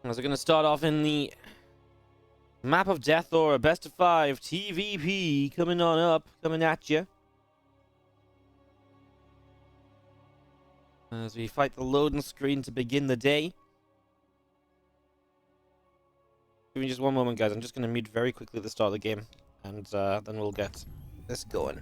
So we're going to start off in the map of death, or a best of 5 TVP coming on up, coming at you. As we fight the loading screen to begin the day. Give me just one moment, guys. I'm just going to mute very quickly at the start of the game, and then we'll get this going.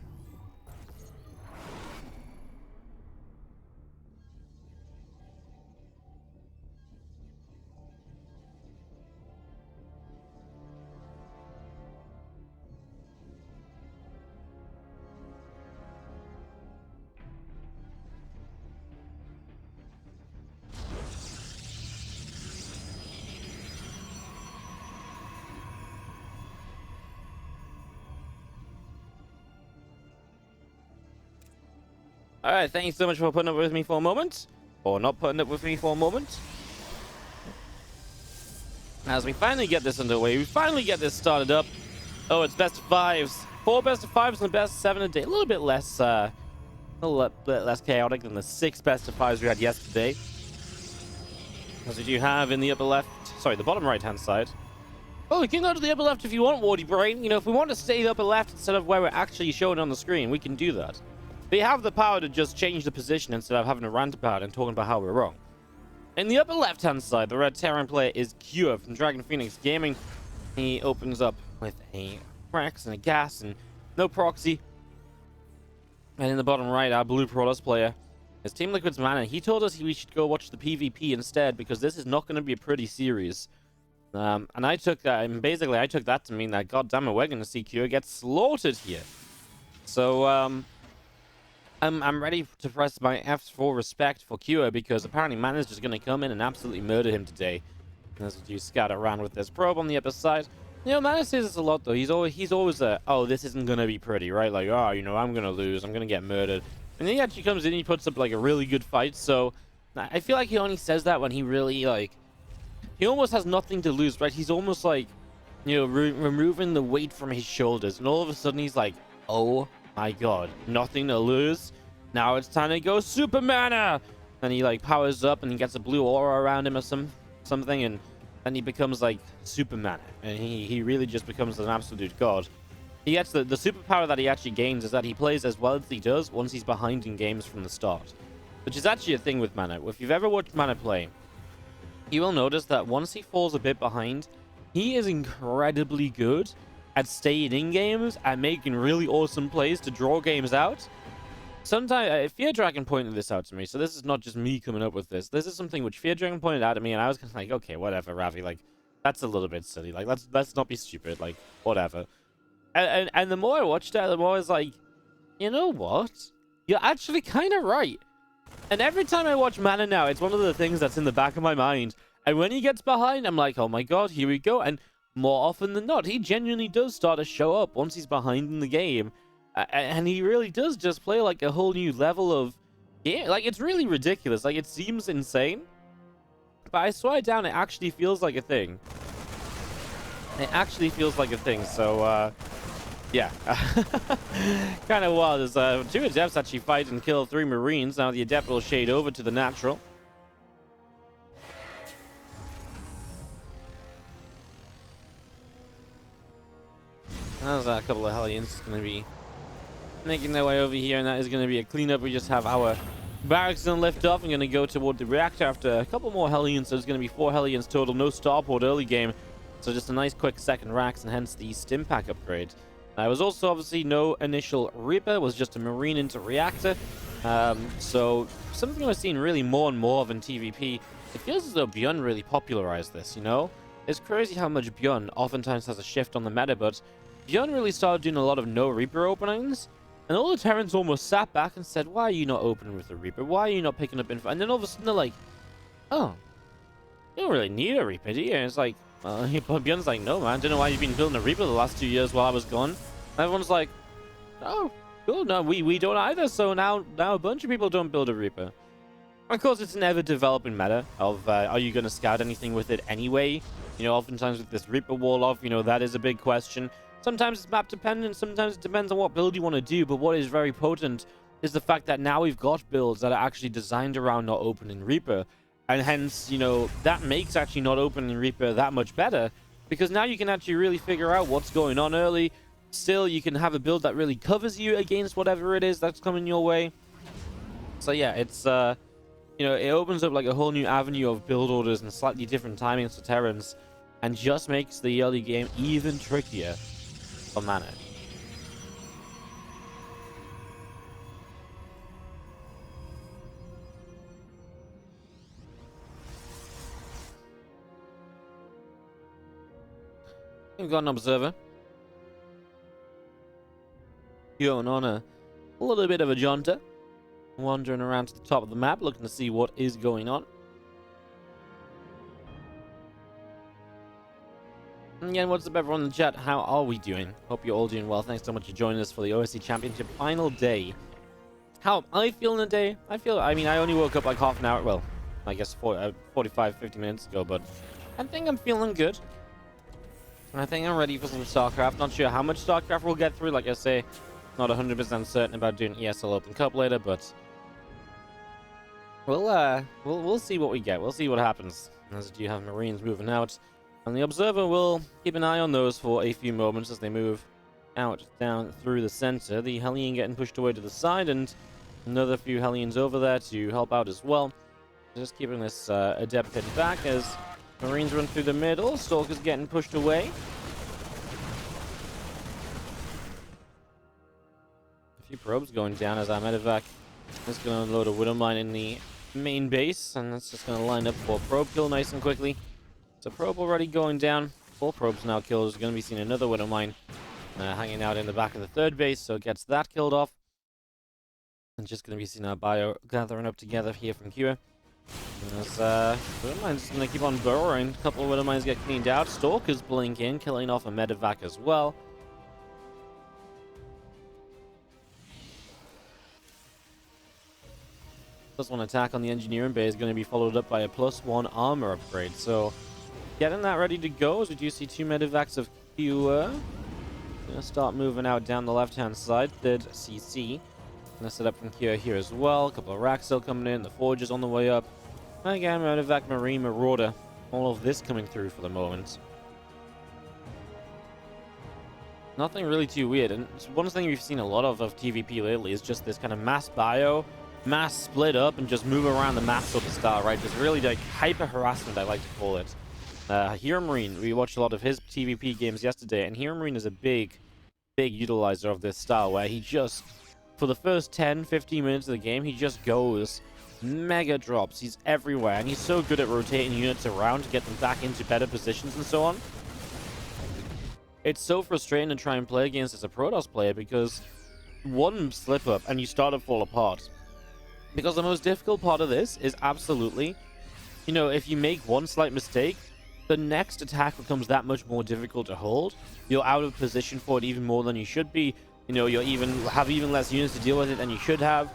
Alright, thank you so much for putting up with me for a moment. Or not putting up with me for a moment. As we finally get this underway, we finally get this started up. Oh, it's best of 5s. 4 best of 5s and the best 7 a day. A little bit less chaotic than the 6 best of 5s we had yesterday. As we do have in the upper left, sorry, the bottom right hand side. Well, you can go to the upper left if you want, Wardy Brain. You know, if we want to stay the upper left instead of where we're actually showing on the screen, we can do that. They have the power to just change the position instead of having a rant about it and talking about how we're wrong. In the upper left-hand side, the red Terran player is Cure from Dragon Phoenix Gaming. He opens up with a Rex and a gas and no proxy. And in the bottom right, our blue Prolus player is Team Liquid's MaNa. He told us we should go watch the PvP instead because this is not going to be a pretty series. And I took that, and basically I took that to mean that, goddammit, we're going to see Cure get slaughtered here. So, I'm ready to press my Fs for respect for Cure because apparently MaNa's just going to come in and absolutely murder him today. As you scout around with this probe on the upper side. You know, MaNa says this a lot though. He's always oh, this isn't going to be pretty, right? Like, oh, you know, I'm going to lose. I'm going to get murdered. And then he actually comes in and he puts up like a really good fight. So I feel like he only says that when he really like, he almost has nothing to lose, right? He's almost like, you know, removing the weight from his shoulders. And all of a sudden he's like, oh my god, nothing to lose. Now it's time to go Super MaNa! And he like powers up and he gets a blue aura around him or something, and then he becomes like Super MaNa. And he really just becomes an absolute god. He gets the superpower that he actually gains is that he plays as well as he does once he's behind in games from the start. Which is actually a thing with MaNa. If you've ever watched MaNa play, you will notice that once he falls a bit behind, he is incredibly good at staying in games and making really awesome plays to draw games out. Sometimes, Fear Dragon pointed this out to me, so this is not just me coming up with this. This is something which Fear Dragon pointed out to me, and I was kind of like, okay, whatever, Ravi, like, that's a little bit silly. Like, let's not be stupid, like, whatever. And the more I watched it, the more I was like, you know what? You're actually kind of right. And every time I watch MaNa now, it's one of the things that's in the back of my mind. And when he gets behind, I'm like, oh my god, here we go. And more often than not, he genuinely does start to show up once he's behind in the game. And he really does just play like a whole new level of game. Like, it's really ridiculous. Like, it seems insane. But I swear down, it actually feels like a thing. It actually feels like a thing. So, yeah. Kind of wild. As 2 Adepts actually fight and kill 3 Marines. Now the Adept will shade over to the Natural. There's a couple of Hellions going to be making their way over here, and that is going to be a cleanup. We just have our barracks going to lift off and going to go toward the reactor after a couple more Hellions. So there's going to be 4 Hellions total. No starport early game. So just a nice quick second racks, and hence the stim pack upgrade. There was also obviously no initial Reaper. It was just a Marine into reactor. So something we're seeing really more and more of in TVP. It feels as though Bjorn really popularized this, you know? It's crazy how much Bjorn oftentimes has a shift on the meta, but Bjorn really started doing a lot of no Reaper openings. And all the Terrans almost sat back and said, why are you not opening with the Reaper? Why are you not picking up info? And then all of a sudden they're like, oh, you don't really need a Reaper, do you? And it's like, Bjorn's like, no, man, I don't know why you've been building a Reaper the last 2 years while I was gone. And everyone's like, oh, cool, no, we don't either. So now a bunch of people don't build a Reaper. Of course, it's an ever-developing meta of, are you going to scout anything with it anyway? You know, oftentimes with this Reaper wall-off, you know, that is a big question. Sometimes it's map dependent, sometimes it depends on what build you want to do, but what is very potent is the fact that now we've got builds that are actually designed around not opening Reaper. And hence, you know, that makes actually not opening Reaper that much better, because now you can actually really figure out what's going on early. Still, you can have a build that really covers you against whatever it is that's coming your way. So yeah, it's you know, it opens up like a whole new avenue of build orders and slightly different timings for Terrans, and just makes the early game even trickier for MaNa. We've got an observer going on a little bit of a jaunter, wandering around to the top of the map, looking to see what is going on. And again, what's up everyone in the chat? How are we doing? Hope you're all doing well. Thanks so much for joining us for the OSC Championship final day. How am I feeling today? I mean, I only woke up like half an hour, well, I guess 45, 50 minutes ago, but I think I'm feeling good. And I think I'm ready for some Starcraft. Not sure how much Starcraft we'll get through. Like I say, not 100% certain about doing ESL Open Cup later, but we'll see what we get. We'll see what happens. As you have Marines moving out, and the Observer will keep an eye on those for a few moments as they move out down through the center. The Hellion getting pushed away to the side, and another few Hellions over there to help out as well. Just keeping this Adept pit back as Marines run through the middle. Stalker's getting pushed away. A few probes going down as our medevac is going to unload a Widow Mine in the main base, and that's just going to line up for probe kill nice and quickly. So probe already going down. 4 probes now killed. There's going to be seen another Widow Mine hanging out in the back of the third base, so it gets that killed off. And just going to be seen our bio gathering up together here from Kua. As Widow Mine's going to keep on burrowing. A couple of Widow Mines get cleaned out. Stalkers blink in, killing off a medevac as well. +1 attack on the engineering bay is going to be followed up by a +1 armor upgrade. So getting that ready to go, as we do see 2 medevacs of Kua. Gonna start moving out down the left-hand side. Third CC. Gonna set up from Kua here as well. A couple of racks still coming in. The Forge is on the way up. Again, medevac, Marine, Marauder. All of this coming through for the moment. Nothing really too weird. And one thing we've seen a lot of TVP lately is just this kind of mass bio, mass split up, and just move around the map sort of style, right? Just really like hyper harassment, I like to call it. Hero Marine, we watched a lot of his TVP games yesterday, and Hero Marine is a big utilizer of this style, where he just, for the first 10-15 minutes of the game, he just goes mega drops. He's everywhere, and he's so good at rotating units around to get them back into better positions and so on. It's so frustrating to try and play against as a Protoss player, because one slip up and you start to fall apart. Because the most difficult part of this is absolutely, you know, if you make one slight mistake, the next attack becomes that much more difficult to hold. You're out of position for it even more than you should be. You know, you're have even less units to deal with it than you should have.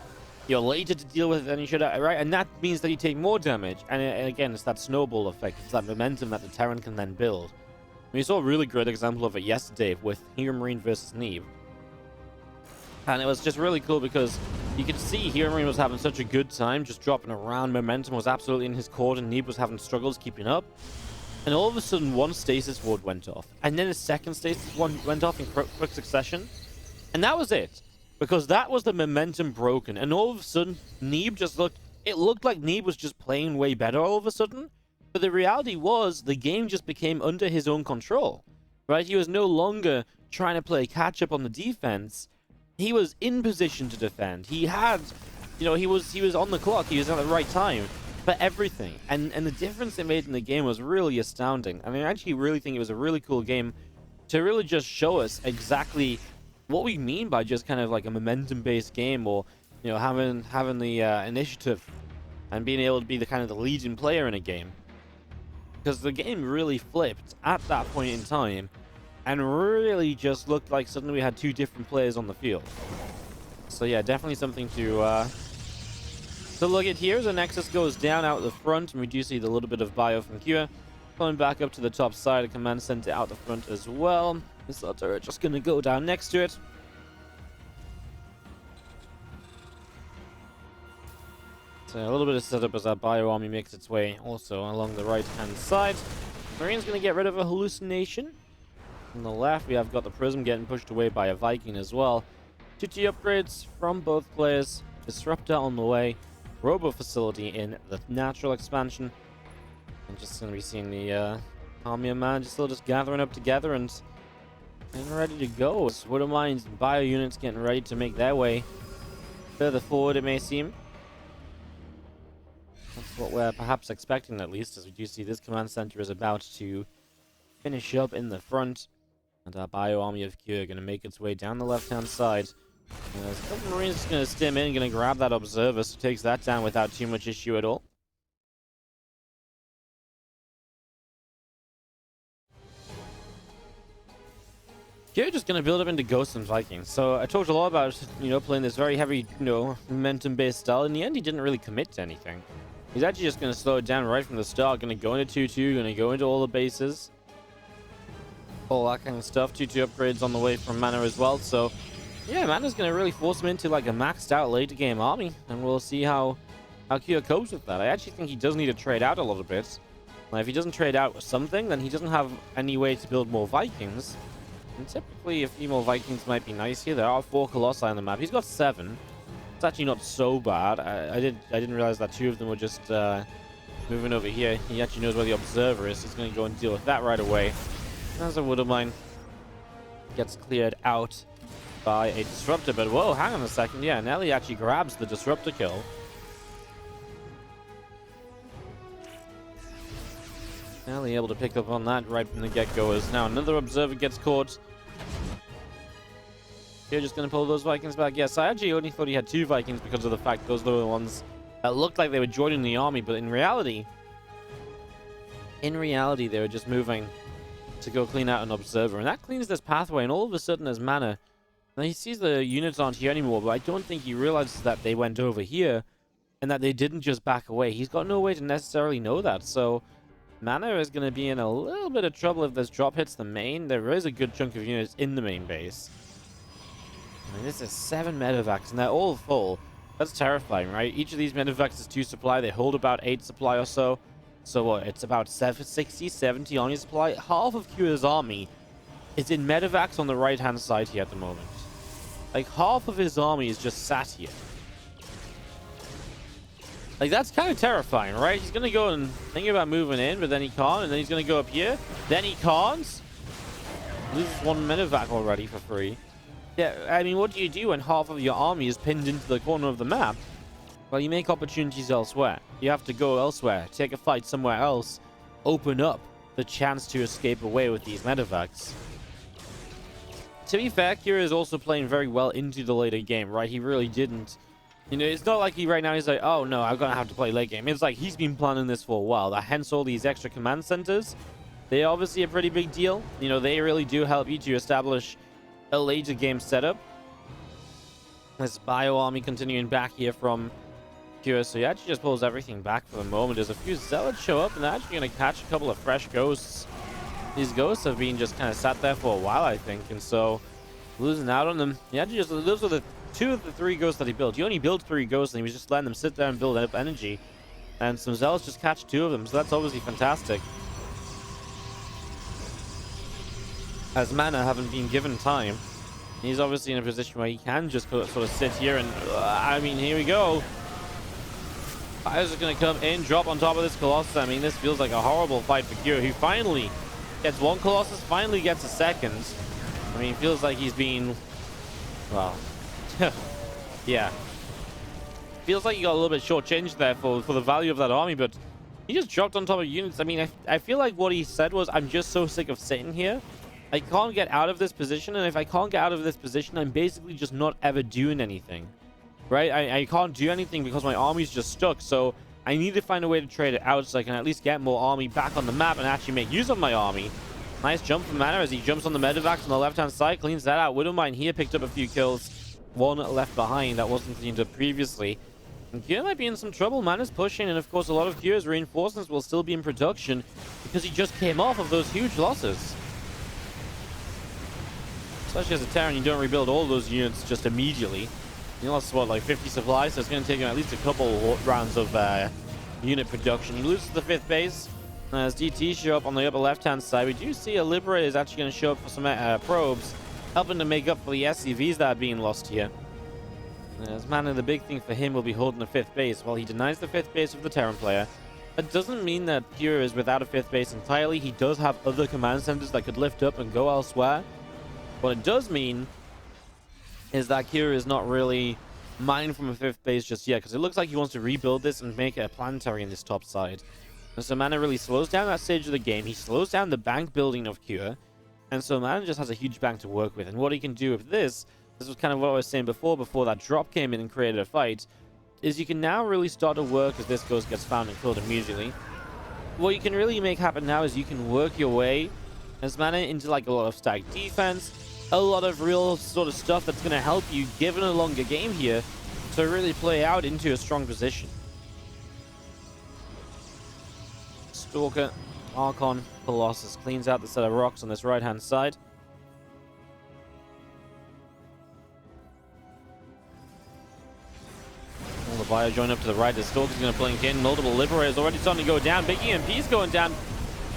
You're later to deal with it than you should have, right? And that means that you take more damage. And again, it's that snowball effect. It's that momentum that the Terran can then build. We saw a really great example of it yesterday with Hero Marine versus Neve. And it was just really cool because you could see Hero Marine was having such a good time, just dropping around. Momentum was absolutely in his court, and Neve was having struggles keeping up. And all of a sudden, one stasis ward went off. And then a second stasis one went off in quick succession. And that was it. Because that was the momentum broken. And all of a sudden, Neve just looked... It looked like Neve was just playing way better all of a sudden. But the reality was, the game just became under his own control. Right? He was no longer trying to play catch-up on the defense. He was in position to defend. He had... You know, he was on the clock. He was at the right time. For everything, and the difference it made in the game was really astounding. I mean, I actually really think it was a really cool game to really just show us exactly what we mean by just kind of like a momentum-based game, or you know, having the initiative and being able to be the kind of the leading player in a game. Because the game really flipped at that point in time, and really just looked like suddenly we had 2 different players on the field. So yeah, definitely something to look at here. As the Nexus goes down out the front, and we do see the little bit of bio from Kua. Coming back up to the top side, a command center out the front as well. This turret just going to go down next to it. So a little bit of setup as our bio army makes its way also along the right-hand side. Marine's going to get rid of a hallucination. On the left, we have got the Prism getting pushed away by a Viking as well. 2T upgrades from both players. Disruptor on the way. Robo Facility in the natural expansion. I'm just going to be seeing the army of MaNa still just gathering up together and ready to go. Wouldn't mind bio units getting ready to make their way further forward, it may seem. That's what we're perhaps expecting, at least, as we do see this command center is about to finish up in the front. And our bio army of Q are going to make its way down the left-hand side. There's a couple of Marines just going to stim in, going to grab that observer, so takes that down without too much issue at all. Q just going to build up into Ghosts and Vikings. So I talked a lot about, playing this very heavy, momentum-based style. In the end, he didn't really commit to anything. He's actually just going to slow it down right from the start. Going to go into 2-2, going to go into all the bases. All that kind of stuff. 2-2 upgrades on the way from MaNa as well. So, yeah, MaNa's going to really force him into like a maxed out later game army. And we'll see how Q copes with that. I actually think he does need to trade out a little bit. Now, if he doesn't trade out with something, then he doesn't have any way to build more Vikings. And typically, a few more Vikings might be nice here. There are 4 Colossi on the map. He's got 7. It's actually not so bad. I didn't realize that 2 of them were just moving over here. He actually knows where the observer is. He's going to go and deal with that right away. As a Woodmine gets cleared out by a disruptor. But whoa, hang on a second. Yeah, Nelly actually grabs the disruptor kill. Nelly able to pick up on that right from the get-go. As now another observer gets caught. You're just going to pull those Vikings back. Yes, I actually only thought he had 2 Vikings because of the fact those were the ones that looked like they were joining the army, but in reality, they were just moving to go clean out an observer, and that cleans this pathway. And all of a sudden, as MaNa, now he sees the units aren't here anymore, but I don't think he realizes that they went over here and that they didn't just back away. He's got no way to necessarily know that, so MaNa is going to be in a little bit of trouble if this drop hits the main. There is a good chunk of units in the main base. I mean, this is 7 medevacs, and they're all full. That's terrifying, right? Each of these medevacs is 2 supply. They hold about 8 supply or so. So what? It's about 60, 70 army supply. Half of Q's army is in medevacs on the right-hand side here at the moment. Like, half of his army is just sat here. Like, that's kind of terrifying, right? He's going to go and think about moving in, but then he can't. And then he's going to go up here. Then he can't. Loses 1 medevac already for free. Yeah, I mean, what do you do when half of your army is pinned into the corner of the map? Well, you make opportunities elsewhere. You have to go elsewhere, take a fight somewhere else, open up the chance to escape away with these medevacs. To be fair, Kira is also playing very well into the later game, right? He really didn't. It's not like right now he's like, oh no, I'm gonna have to play late game. It's like he's been planning this for a while. Hence all these extra command centers. They're obviously a pretty big deal. They really do help you to establish a later game setup. This bio army continuing back here from Kira, so he actually just pulls everything back for the moment. There's a few zealots show up, and they're actually going to catch a couple of fresh ghosts. These ghosts have been just kind of sat there for a while, I think, and so losing out on them. He actually those are the 2 of the 3 ghosts that he built. He only built 3 ghosts, and he was just letting them sit there and build up energy. And some zealots just catch 2 of them, so that's obviously fantastic. As MaNa haven't been given time, he's obviously in a position where he can just sort of sit here and, I mean, here we go. Fires are going to come in, drop on top of this Colossus. I mean, this feels like a horrible fight for Kyo, who finally gets 1 Colossus, finally gets a 2nd. I mean, it feels like he's been, well, yeah. Feels like he got a little bit shortchanged there for the value of that army, but he just dropped on top of units. I mean, I feel like what he said was, I'm just so sick of sitting here. I can't get out of this position, and if I can't get out of this position, I'm basically just not ever doing anything. Right? I can't do anything because my army's just stuck, so I need to find a way to trade it out so I can at least get more army back on the map and actually make use of my army. Nice jump from MaNa as he jumps on the medevacs on the left-hand side, cleans that out. Widowmine here picked up a few kills. 1 left behind that wasn't cleaned up previously. And Kyo might be in some trouble. MaNa's pushing, and of course a lot of Kyo's reinforcements will still be in production because he just came off of those huge losses. Especially as a Terran, you don't rebuild all those units just immediately. He lost, what, like 50 supplies, so it's going to take him at least a couple rounds of unit production. He loses the 5th base. As DT show up on the upper left-hand side, we do see a Liberator is actually going to show up for some probes, helping to make up for the SCVs that are being lost here. As MaNa, the big thing for him will be holding the 5th base. While he denies the 5th base of the Terran player, that doesn't mean that Kira is without a 5th base entirely. He does have other command centers that could lift up and go elsewhere. What it does mean is that Kira is not really mined from a 5th base just yet, because it looks like he wants to rebuild this and make it a planetary in this top side. And so MaNa really slows down that stage of the game. He slows down the bank building of Kira, and so MaNa just has a huge bank to work with. And what he can do with this was kind of what I was saying before that drop came in and created a fight, is you can now really start to work as this ghost gets found and killed immediately. What you can really make happen now is you can work your way as MaNa into like a lot of stack defense, a lot of real sort of stuff that's going to help you, given a longer game here, to really play out into a strong position. Stalker, Archon, Colossus cleans out the set of rocks on this right-hand side. All the bio join up to the right. The Stalker's going to blink in. Multiple Liberators already starting to go down. Big EMP's going down.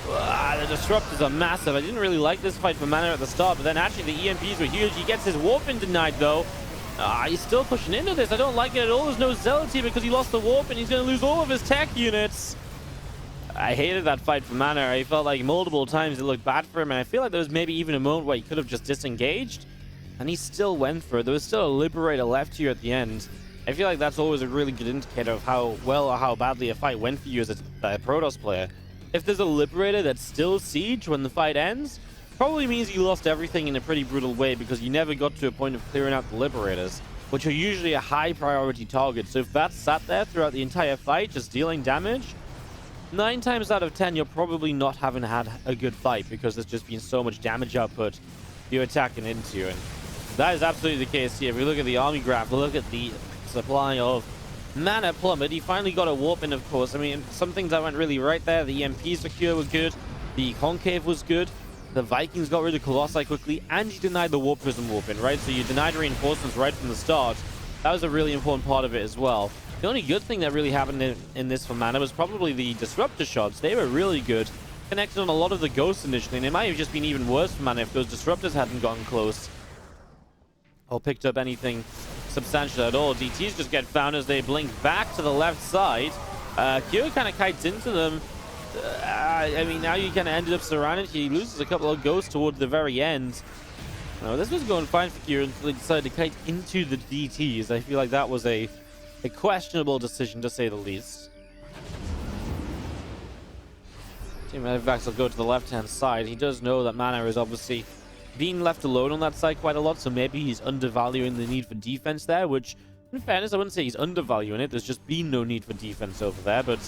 The Disruptors are massive. I didn't really like this fight for MaNa at the start, but then actually the EMPs were huge. He gets his warp in denied, though. He's still pushing into this. I don't like it at all. There's no Zealotry because he lost the warp, and he's going to lose all of his tech units. I hated that fight for MaNa. I felt like multiple times it looked bad for him, and I feel like there was maybe even a moment where he could have just disengaged, and he still went for it. There was still a Liberator left here at the end. I feel like that's always a really good indicator of how well or how badly a fight went for you as a Protoss player. If there's a Liberator that's still siege when the fight ends, probably means you lost everything in a pretty brutal way, because you never got to a point of clearing out the Liberators, which are usually a high priority target. So if that's sat there throughout the entire fight, just dealing damage, 9 times out of 10, you're probably not having had a good fight, because there's just been so much damage output you're attacking into. And that is absolutely the case here. If we look at the army graph, look at the supply of MaNa plummet. He finally got a warp in, of course. I mean, some things that went really right there. The EMP secure were good. The Concave was good. The Vikings got rid of Colossi quickly, and you denied the Warp Prism warp in, right? So you denied reinforcements right from the start. That was a really important part of it as well. The only good thing that really happened in this for MaNa was probably the Disruptor shots. They were really good, connected on a lot of the ghosts initially, and it might have just been even worse for MaNa if those Disruptors hadn't gotten close or picked up anything substantial at all. DTs just get found as they blink back to the left side. Kyo kind of kites into them. I mean, now you kind of ended up surrounded. He loses a couple of ghosts towards the very end. This was going fine for Kyo until he decided to kite into the DTs. I feel like that was a questionable decision, to say the least. Team Evacs will go to the left-hand side. He does know that MaNa is obviously being left alone on that side quite a lot, so maybe he's undervaluing the need for defense there, which, in fairness, I wouldn't say he's undervaluing it. There's just been no need for defense over there, but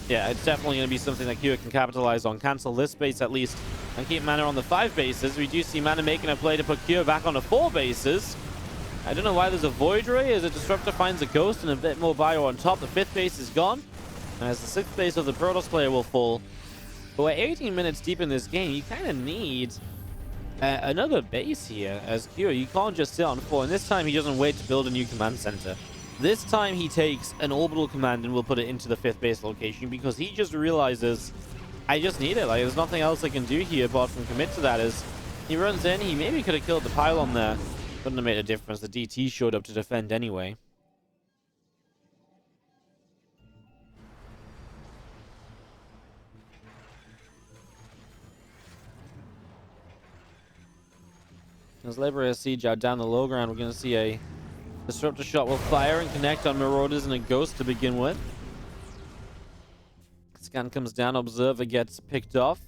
yeah, it's definitely going to be something that Kyo can capitalize on. Cancel this base at least and keep MaNa on the 5 bases. We do see MaNa making a play to put Kyo back on the 4 bases. I don't know why there's a Void Ray, as a Disruptor finds a Ghost and a bit more bio on top. The 5th base is gone, as the 6th base of the Protoss player will fall. But we're 18 minutes deep in this game. You kind of need another base here as Kyo. You can't just sit on 4, and this time he doesn't wait to build a new command center. This time he takes an orbital command and will put it into the 5th base location, because he just realizes, I just need it. Like, there's nothing else I can do here apart from commit to that. As he runs in, he maybe could have killed the pylon there. Wouldn't have made a difference. The DT showed up to defend anyway. As Liberator siege out down the low ground, we're going to see a Disruptor shot will fire and connect on Marauders and a Ghost to begin with. Scan comes down, Observer gets picked off.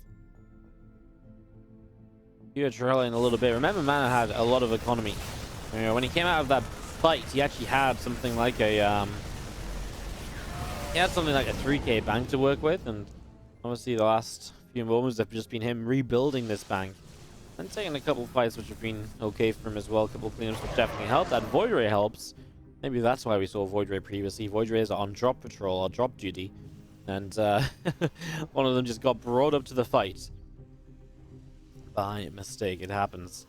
You're trailing a little bit. Remember, MaNa had a lot of economy. You know, when he came out of that fight, he actually had something like a he had something like a 3k bank to work with, and obviously the last few moments have just been him rebuilding this bank and taking a couple fights which have been okay for him as well. A couple of cleanups which definitely helped. That Void Ray helps. Maybe that's why we saw Void Ray previously. Void Rays are on drop patrol or drop duty, and one of them just got brought up to the fight by mistake. It happens.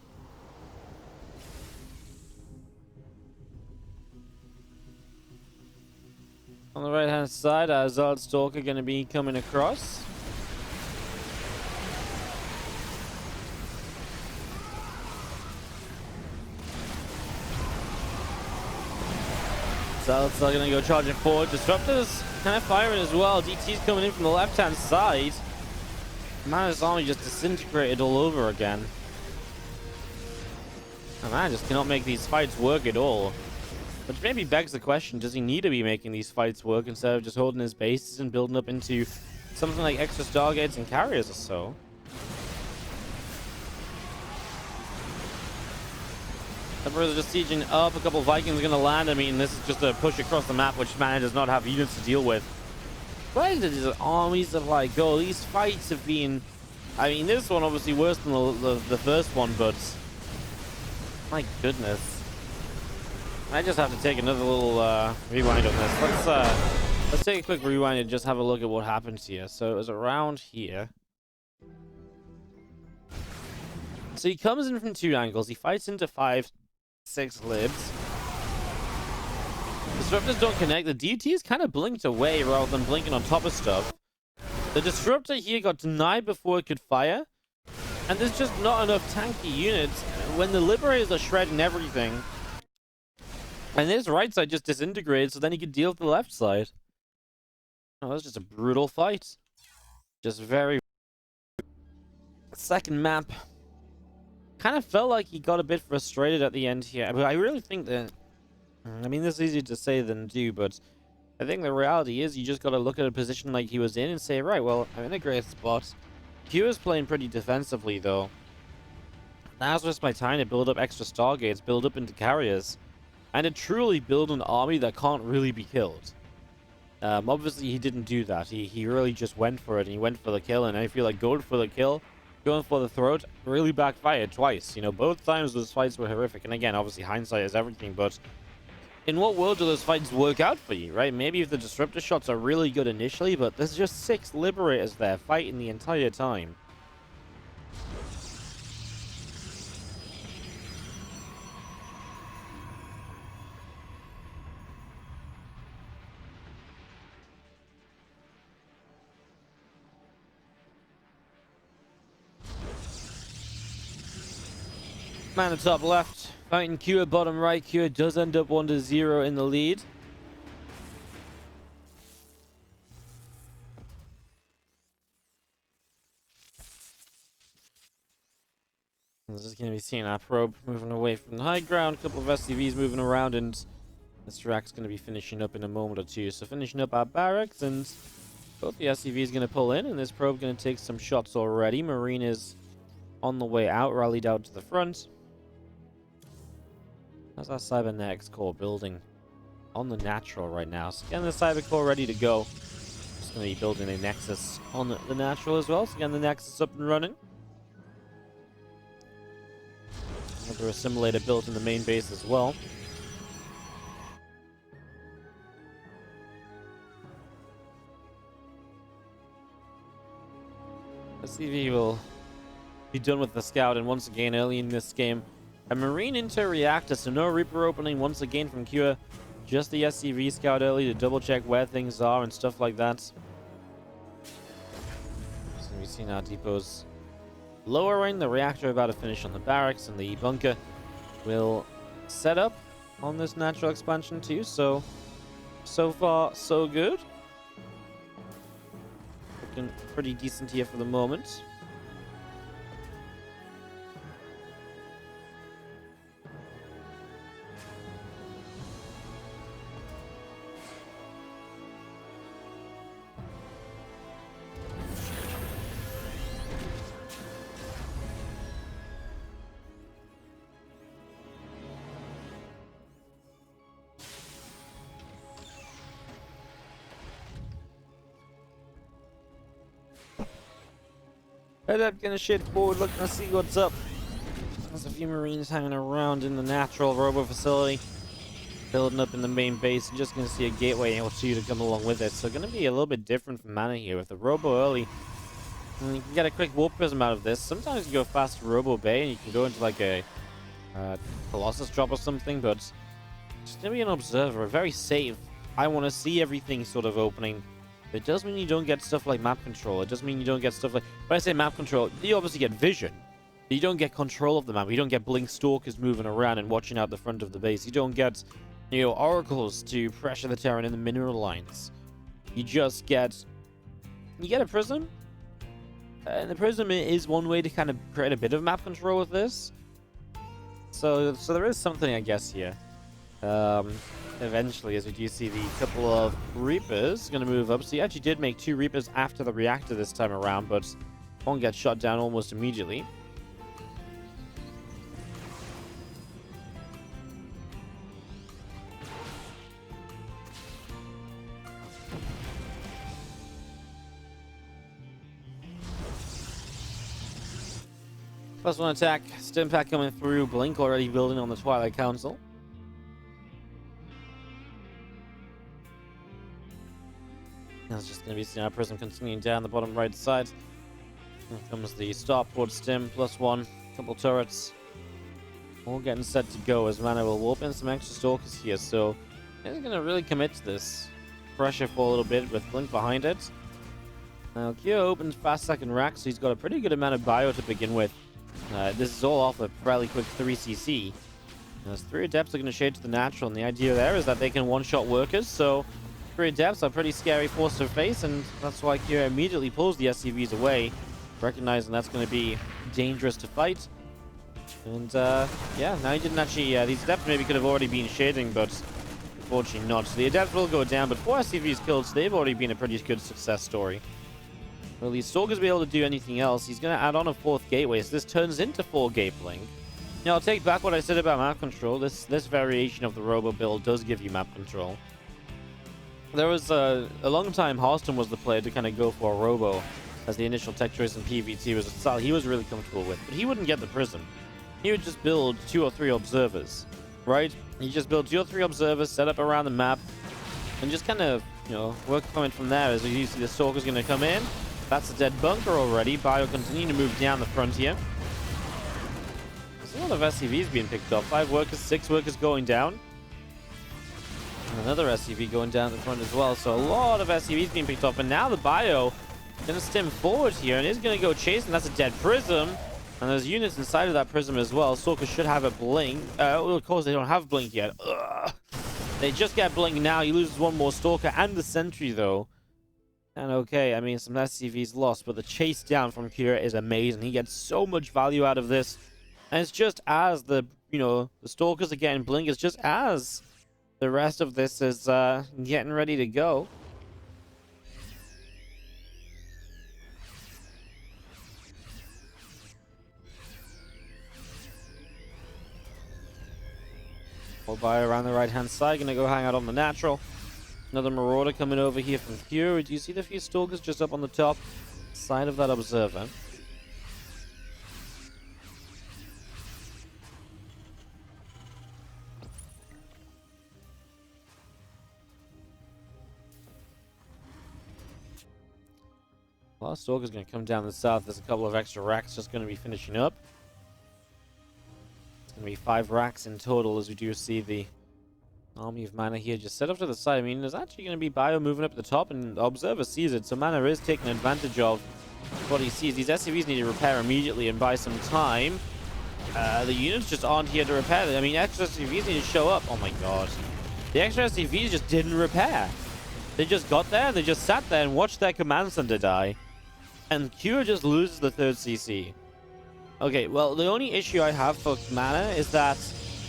On the right hand side, our Zard Stalker going to be coming across. Zard's going to go charging forward. Disruptors kind of firing as well. DT's coming in from the left hand side. MaNa's army just disintegrated all over again. And MaNa just cannot make these fights work at all. Which maybe begs the question, does he need to be making these fights work instead of just holding his bases and building up into something like extra Stargates and carriers or so? Emperors are just sieging up. A couple of Vikings are going to land. I mean, this is just a push across the map, which MaNa does not have units to deal with. Where did his armies of like go? These fights have been... I mean, this one obviously worse than the first one, but... My goodness. I just have to take another little rewind on this. Let's take a quick rewind and just have a look at what happened here. So it was around here. So he comes in from 2 angles. He fights into 5, 6 libs. Disruptors don't connect. The DT is kind of blinked away rather than blinking on top of stuff. The disruptor here got denied before it could fire. And there's just not enough tanky units. When the liberators are shredding everything, and his right side just disintegrated, so then he could deal with the left side. Oh, that was just a brutal fight. Just very... Second map. Kind of felt like he got a bit frustrated at the end here. But I really think that... I mean, this is easier to say than do, but... I think the reality is you just got to look at a position like he was in and say, right, well, I'm in a great spot. Q is playing pretty defensively, though. Now's just my time to build up extra Stargates, build up into carriers. And to truly build an army that can't really be killed. Obviously, he didn't do that. He really just went for it, and he went for the kill. And I feel like going for the kill, going for the throat, really backfired twice. You know, both times those fights were horrific. And again, obviously, hindsight is everything. But in what world do those fights work out for you, right? Maybe if the disruptor shots are really good initially, but there's just 6 liberators there fighting the entire time. MaNa top left, fighting Q at bottom right. Q does end up 1-0 in the lead. This is going to be seeing our probe moving away from the high ground. A couple of SCVs moving around, and this track's going to be finishing up in a moment or two. So finishing up our barracks, and both the SCVs going to pull in, and this probe going to take some shots already. Marine is on the way out, rallied out to the front. How's our cybernetics core building on the natural right now? So again, the cyber core ready to go. Just going to be building a nexus on the natural as well. So again, the nexus up and running. Another assimilator built in the main base as well. The CV will be done with the scout, and once again, early in this game, a Marine into reactor, so no Reaper opening once again from Cure. Just the SCV scout early to double check where things are and stuff like that. So we've seen our depots lowering, the reactor about to finish on the barracks, and the bunker will set up on this natural expansion too. So far, so good. Looking pretty decent here for the moment. Head up, gonna shit forward, looking to see what's up. There's a few Marines hanging around in the natural robo facility, building up in the main base, and just gonna see a gateway or two to come along with it. So gonna be a little bit different from MaNa here with the robo early. And you can get a quick warp prism out of this. Sometimes you go fast to robo bay and you can go into like a Colossus drop or something, but just gonna be an observer, very safe I want to see everything sort of opening. It does mean you don't get stuff like map control. It does mean you don't get stuff like... When I say map control, you obviously get vision. You don't get control of the map. You don't get blink stalkers moving around and watching out the front of the base. You don't get, oracles to pressure the terrain in the mineral lines. You just get... You get a prism. And the prism is one way to kind of create a bit of map control with this. So there is something, I guess, here. Eventually, as we do see the couple of Reapers going to move up. So he actually did make 2 Reapers after the reactor this time around, but one gets shot down almost immediately. +1 attack, stim pack coming through, blink already building on the Twilight Council. That's just going to be seeing our prism continuing down the bottom right side. Here comes the starport stim, +1, couple turrets. All getting set to go as MaNa will warp in some extra stalkers here, so he's going to really commit to this. Pressure for a little bit with blink behind it. Now Kyo opens fast second rack, so he's got a pretty good amount of bio to begin with. This is all off a fairly quick 3cc. As 3 adepts are going to shade to the natural, and the idea there is that they can one-shot workers, so 3 adepts are a pretty scary force to face, and that's why Kyo immediately pulls the SCVs away, recognizing that's going to be dangerous to fight. And yeah, now he didn't actually... these adepts maybe could have already been shading, but unfortunately not. So the adepts will go down, but 4 SCVs killed, so they've already been a pretty good success story. Will these stalkers be able to do anything else? He's going to add on a 4th gateway, so this turns into 4 gate blink. Now, I'll take back what I said about map control. This variation of the Robo build does give you map control. There was a long time Hearthstone was the player to kind of go for a Robo as the initial tech choice in PvT was a style he was really comfortable with, but he wouldn't get the Prism. He would just build 2 or 3 observers, right? He just build 2 or 3 observers, set up around the map, and just kind of, work coming from there. As you see the stalker's going to come in. That's a dead bunker already. Bio continuing to move down the frontier. There's a lot of SCVs being picked up. 5 workers, 6 workers going down. And another SCV going down the front as well. So a lot of SCVs being picked up. And now the bio going to stem forward here and is going to go chasing. That's a dead prism. And there's units inside of that prism as well. Stalker should have a blink. Well, of course, they don't have blink yet. Ugh. They just get blink now. He loses 1 more stalker and the sentry, though. And okay, I mean, some SCVs lost, but the chase down from Kira is amazing. He gets so much value out of this. And it's just as the stalkers are getting blink, it's just as the rest of this is getting ready to go. All by around the right-hand side, gonna go hang out on the natural. Another Marauder coming over here from Cure. Do you see the few stalkers just up on the top side of that observer? Well, stalker's going to come down the south. There's a couple of extra racks just going to be finishing up. It's going to be 5 racks in total as we do see the army of MaNa here just set up to the side. I mean, there's actually going to be bio moving up at the top, and the observer sees it, so MaNa is taking advantage of what he sees. These SCVs need to repair immediately and buy some time. The units just aren't here to repair them. I mean, extra SCVs need to show up. Oh my god. The extra SCVs just didn't repair. They just got there, they just sat there and watched their command center die. And Cure just loses the 3rd CC. Okay, well, the only issue I have for MaNa is that,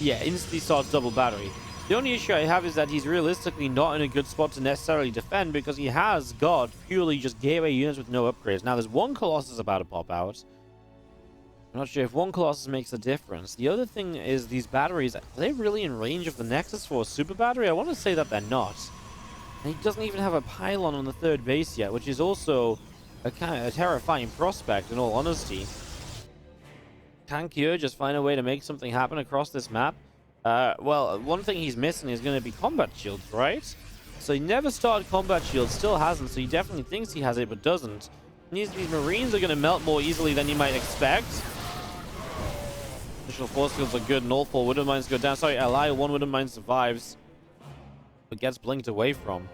yeah, instantly starts double battery. The only issue I have is that he's realistically not in a good spot to necessarily defend because he has got purely just gateway units with no upgrades. Now, there's 1 Colossus about to pop out. I'm not sure if 1 Colossus makes a difference. The other thing is these batteries, are they really in range of the Nexus for a super battery? I want to say that they're not. And he doesn't even have a pylon on the 3rd base yet, which is also a kind of a terrifying prospect, in all honesty. Can Cure just find a way to make something happen across this map? Well, one thing he's missing is going to be combat shields, right? So he never started combat shields, still hasn't, so he definitely thinks he has it, but doesn't. And these Marines are going to melt more easily than you might expect. Initial force fields are good, and all 4 Widow Mines go down. Sorry, Ally, 1 Widow Mine survives. but gets blinked away from.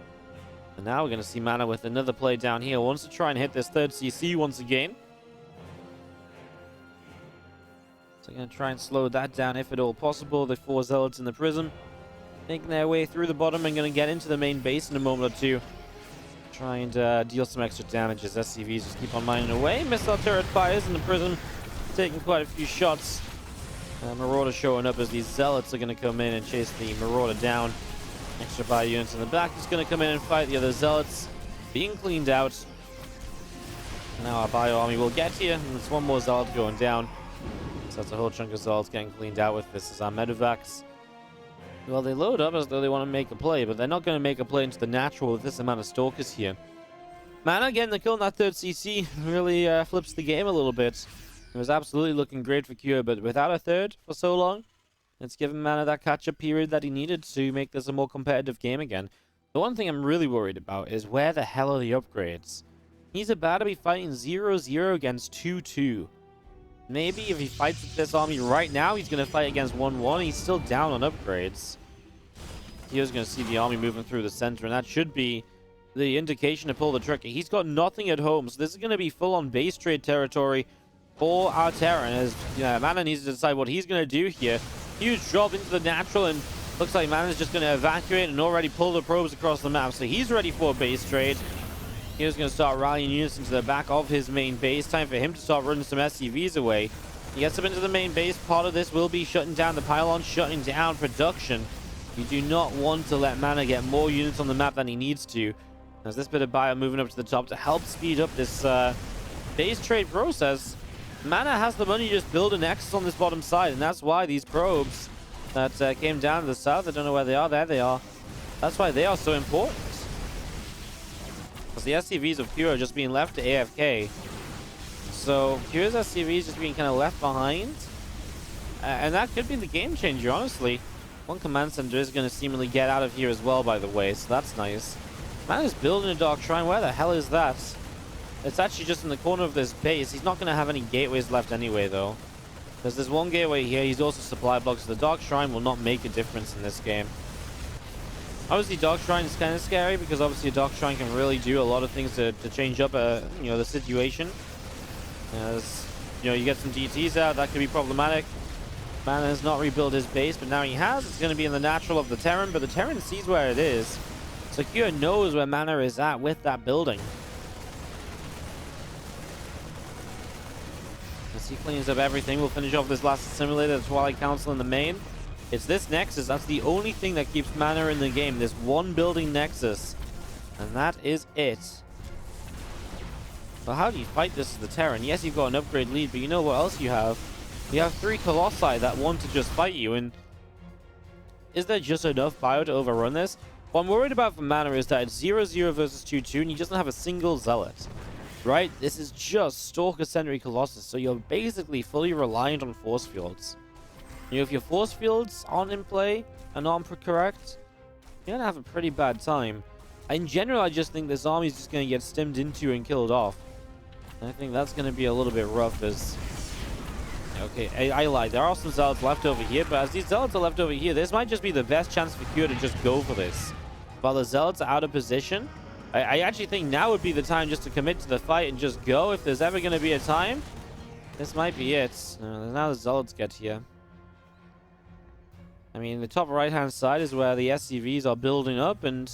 And now we're going to see MaNa with another play down here. Wants to try and hit this third CC once again. So going to try and slow that down if at all possible. The 4 Zealots in the Prism making their way through the bottom and going to get into the main base in a moment or two. Try and deal some extra damage as SCVs just keep on mining away. Missile turret fires in the Prism, taking quite a few shots. Marauder showing up as these Zealots are going to come in and chase the Marauder down. Extra bio units in the back just going to come in and fight the other Zealots. Being cleaned out. Now our bio army will get here. And there's one more Zealot going down. So that's a whole chunk of Zealots getting cleaned out with this as our medevacs. Well, they load up as though they want to make a play, but they're not going to make a play into the natural with this amount of Stalkers here. MaNa getting the kill on that third CC really flips the game a little bit. It was absolutely looking great for Cure, but without a third for so long, it's given MaNa that catch-up period that he needed to make this a more competitive game again. The one thing I'm really worried about is where the hell are the upgrades? He's about to be fighting 0-0 against 2-2. Maybe if he fights with this army right now, he's going to fight against 1-1. He's still down on upgrades. Here's going to see the army moving through the center, and that should be the indication to pull the trigger. He's got nothing at home, so this is going to be full-on base trade territory for our Terran, as MaNa needs to decide what he's going to do here. Huge drop into the natural, and looks like MaNa's just going to evacuate and already pull the probes across the map, so he's ready for a base trade. He's going to start rallying units into the back of his main base. Time for him to start running some SCVs away. He gets up into the main base. Part of this will be shutting down the pylon, shutting down production. You do not want to let MaNa get more units on the map than he needs to. There's this bit of bio moving up to the top to help speed up this base trade process. MaNa has the money to just build a nexus on this bottom side, and that's why these probes that came down to the south, I don't know where they are, there they are. That's why they are so important. Because the SCVs of Q are just being left to AFK. So Q's SCVs just being kind of left behind. And that could be the game changer, honestly. One command center is going to seemingly get out of here as well, by the way, so that's nice. MaNa's building a Dark Shrine. Where the hell is that? It's actually just in the corner of this base. He's not going to have any gateways left anyway, though. There's this one gateway here. He's also supply blocks. The Dark Shrine will not make a difference in this game. Obviously, Dark Shrine is kind of scary because obviously a Dark Shrine can really do a lot of things to change up, the situation. As you get some DTs out, that could be problematic. MaNa has not rebuilt his base, but now he has. It's going to be in the natural of the Terran, but the Terran sees where it is. So Kyo knows where MaNa is at with that building. As he cleans up everything, we'll finish off this last simulator, the Twilight Council in the main. It's this Nexus. That's the only thing that keeps MaNa in the game. This one building Nexus. And that is it. But how do you fight this as the Terran? Yes, you've got an upgrade lead, but you know what else you have? You have 3 Colossi that want to just fight you. And is there just enough bio to overrun this? What I'm worried about for MaNa is that it's 0-0 versus 2-2, and he doesn't have a single Zealot. Right? This is just Stalker-centric Colossus, so you're basically fully reliant on force fields. If your force fields aren't in play and aren't correct, you're gonna have a pretty bad time. In general, I just think this army is just gonna get stimmed into and killed off. And I think that's gonna be a little bit rough as... Okay, I lied. There are some Zealots left over here, but as these Zealots are left over here, this might just be the best chance for Cure to just go for this. While the Zealots are out of position, I actually think now would be the time just to commit to the fight and just go. If there's ever gonna be a time, this might be it. Now the Zealots get here. I mean, the top right-hand side is where the SCVs are building up, and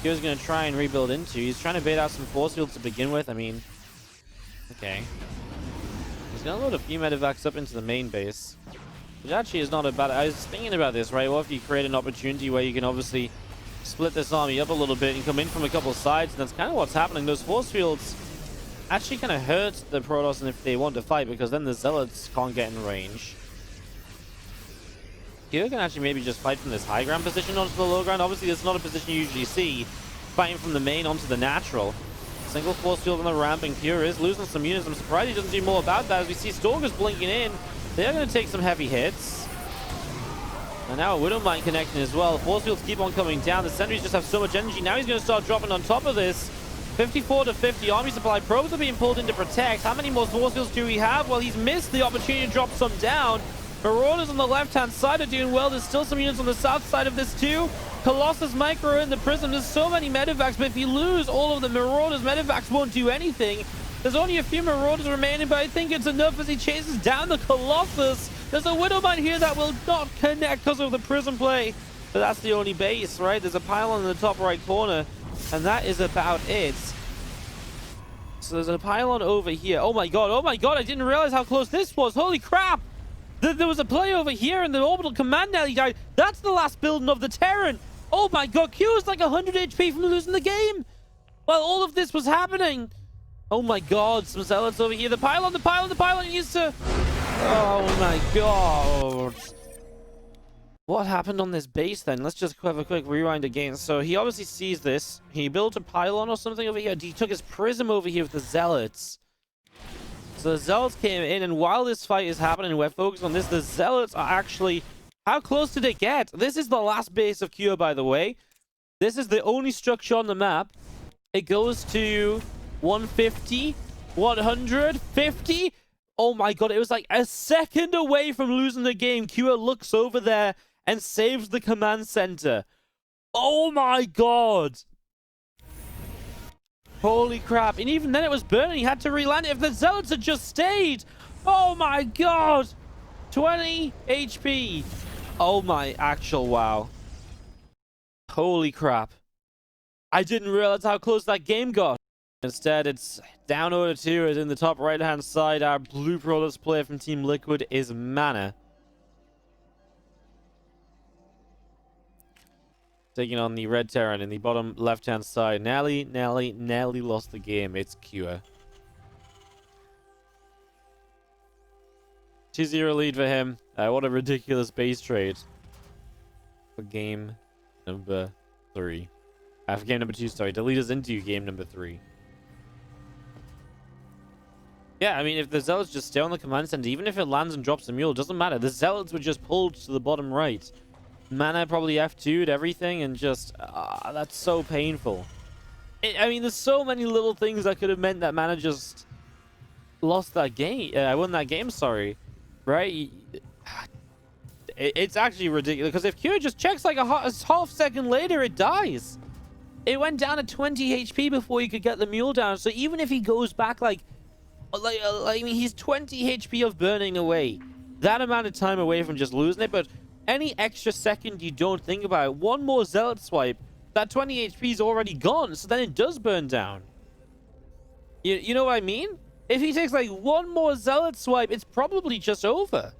Kyo's going to try and rebuild into. He's trying to bait out some force fields to begin with. I mean, okay. He's going to load a few medevacs up into the main base, which actually is not a bad... I was thinking about this, right? What if you create an opportunity where you can obviously split this army up a little bit and come in from a couple of sides, and that's kind of what's happening. Those force fields actually kind of hurt the Protoss if they want to fight, because then the Zealots can't get in range. Kyo can actually maybe just fight from this high ground position onto the low ground. Obviously, this is not a position you usually see. Fighting from the main onto the natural. Single force field on the ramp, and Kyo is losing some units. I'm surprised he doesn't do more about that. As we see Stalkers blinking in, they're going to take some heavy hits. And now a Widowmine connecting as well. Force fields keep on coming down. The sentries just have so much energy. Now he's going to start dropping on top of this. 54 to 50. Army supply probes are being pulled in to protect. How many more force fields do we have? Well, he's missed the opportunity to drop some down. Marauders on the left-hand side are doing well. There's still some units on the south side of this too. Colossus Micro in the Prism. There's so many medevacs, but if you lose all of the Marauders, medevacs won't do anything. There's only a few Marauders remaining, but I think it's enough as he chases down the Colossus. There's a Widowmine here that will not connect because of the Prism play. But that's the only base, right? There's a pylon in the top right corner, and that is about it. So there's a pylon over here. Oh my god, I didn't realize how close this was. Holy crap! There was a play over here, and the orbital command nearly died. That's the last building of the Terran. Oh my god, Q is like 100 HP from losing the game while all of this was happening. Oh my god, some zealots over here. The pylon needs to... Oh my god. What happened on this base then? Let's just have a quick rewind again. So he obviously sees this. He built a pylon or something over here. He took his prism over here with the zealots. So the zealots came in, and while this fight is happening, we're focused on this. The zealots are actually... How close did it get? This is the last base of Cure, by the way. This is the only structure on the map. It goes to 150, 150. Oh my god, it was like a second away from losing the game. Cure looks over there and saves the command center. Oh my god. Holy crap. And even then it was burning. He had to reland it. If the zealots had just stayed. Oh my god. 20 HP. Oh my actual wow. Holy crap. I didn't realize how close that game got. Instead, it's down order 2 is in the top right hand side. Our blue Prowlers player from Team Liquid is MaNa. Taking on the red Terran in the bottom left hand side. Nelly lost the game. It's Cure. 2-0 lead for him. What a ridiculous base trade for game number 3. For game number 2, sorry. To lead us into game number 3. Yeah, I mean, if the Zealots just stay on the command center, even if it lands and drops a mule, it doesn't matter. The Zealots were just pulled to the bottom right. MaNa probably F2'd everything and just... that's so painful. I mean, there's so many little things that could have meant that MaNa just lost that game. Won that game, sorry. Right? It's actually ridiculous, because if Q just checks like a half second later, it dies. It went down to 20 HP before he could get the mule down. So even if he goes back I mean, he's 20 HP of burning away. That amount of time away from just losing it, but any extra second you don't think about it, one more Zealot swipe, that 20 HP is already gone, so then it does burn down. You know what I mean? If he takes like one more Zealot swipe, it's probably just over.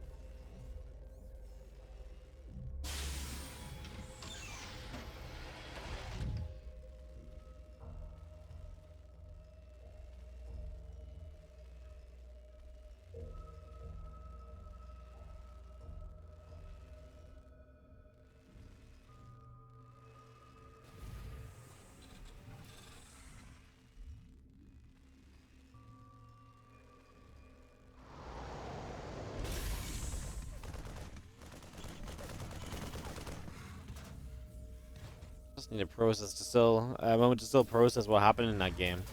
Just need a process to still a moment to still process what happened in that game.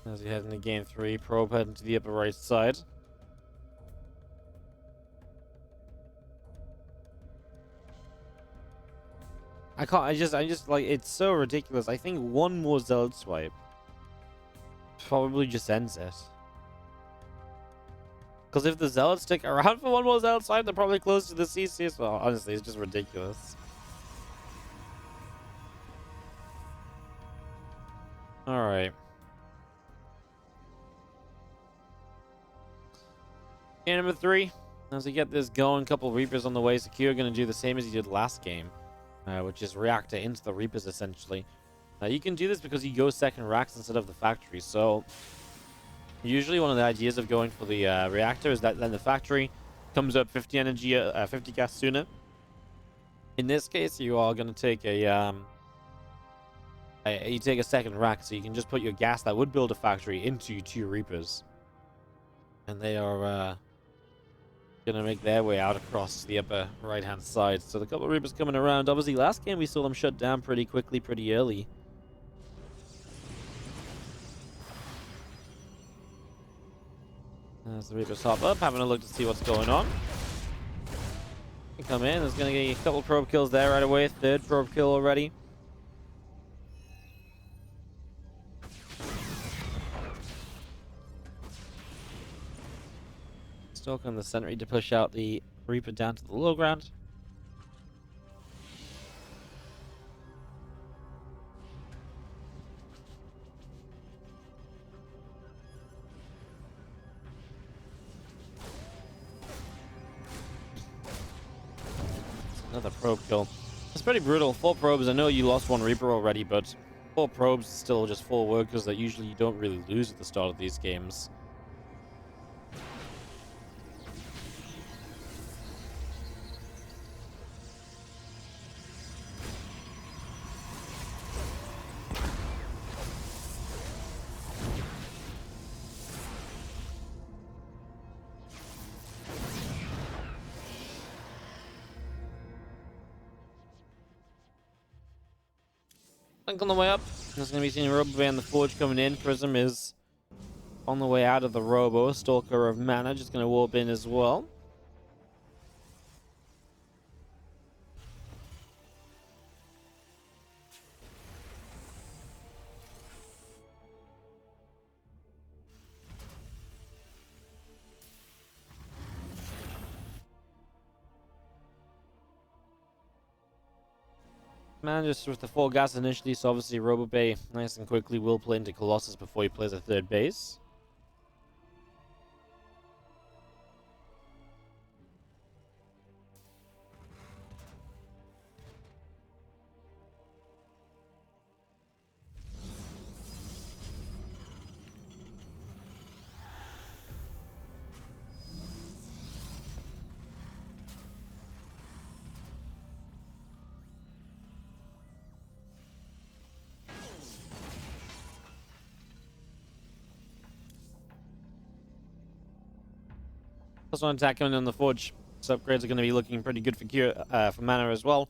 As we head into game 3, probe heading to the upper right side. I just like, it's so ridiculous. I think one more Zealot swipe probably just ends it. Because if the Zealots stick around for one more Zealot swipe, they're probably close to the CC as well. Honestly, it's just ridiculous. Alright. Game number 3. As we get this going, a couple of Reapers on the way. Secure going to do the same as he did last game. Which is reactor into the Reapers, essentially. You can do this because you go second racks instead of the factory. So, usually one of the ideas of going for the reactor is that then the factory comes up 50 energy, 50 gas sooner. In this case, you are going to take a... you take a second rack, so you can just put your gas that would build a factory into 2 Reapers. And they are going to make their way out across the upper right-hand side. So the couple of Reapers coming around. Obviously, last game we saw them shut down pretty quickly, pretty early. As the Reapers hop up, having a look to see what's going on. Come in, there's going to get a couple probe kills there right away. Third probe kill already. Stalker in the center to push out the Reaper down to the low ground. Another probe kill. It's pretty brutal. 4 probes. I know you lost 1 Reaper already, but 4 probes is still just 4 workers that usually you don't really lose at the start of these games. Link on the way up. There's going to be seeing Robo and the Forge coming in. Prism is on the way out of the Robo. Stalker of MaNa just going to warp in as well. MaNa just with the 4 gas initially, so obviously Robobay nice and quickly will play into Colossus before he plays a 3rd base. Plus 1 attack coming on the Forge. This upgrades are going to be looking pretty good for MaNa as well.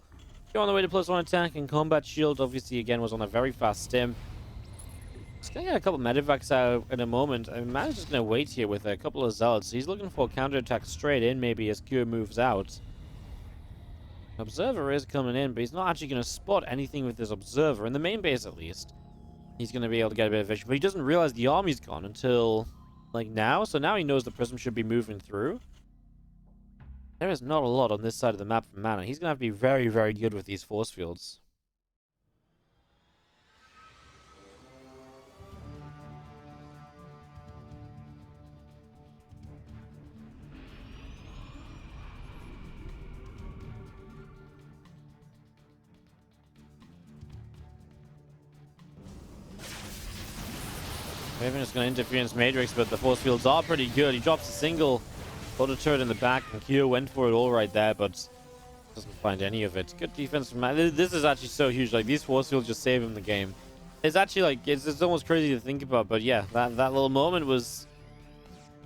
You're on the way to plus 1 attack, and Combat Shield obviously again was on a very fast stim. Just going to get a couple Medivacs out in a moment. I mean, MaNa's just going to wait here with a couple of Zealots. He's looking for a counterattack straight in maybe as Cure moves out. Observer is coming in, but he's not actually going to spot anything with this Observer, in the main base at least. He's going to be able to get a bit of vision, but he doesn't realize the army's gone until like now, so now he knows the Prism should be moving through. There is not a lot on this side of the map for MaNa. He's going to have to be very, very good with these force fields. Raven is going to interference Matrix, but the force fields are pretty good. He drops a single auto turret in the back, and Kyo went for it all right there, but doesn't find any of it. Good defense from MaNa. This is actually so huge. Like, these force fields just save him the game. It's actually like, it's almost crazy to think about, but yeah, that little moment was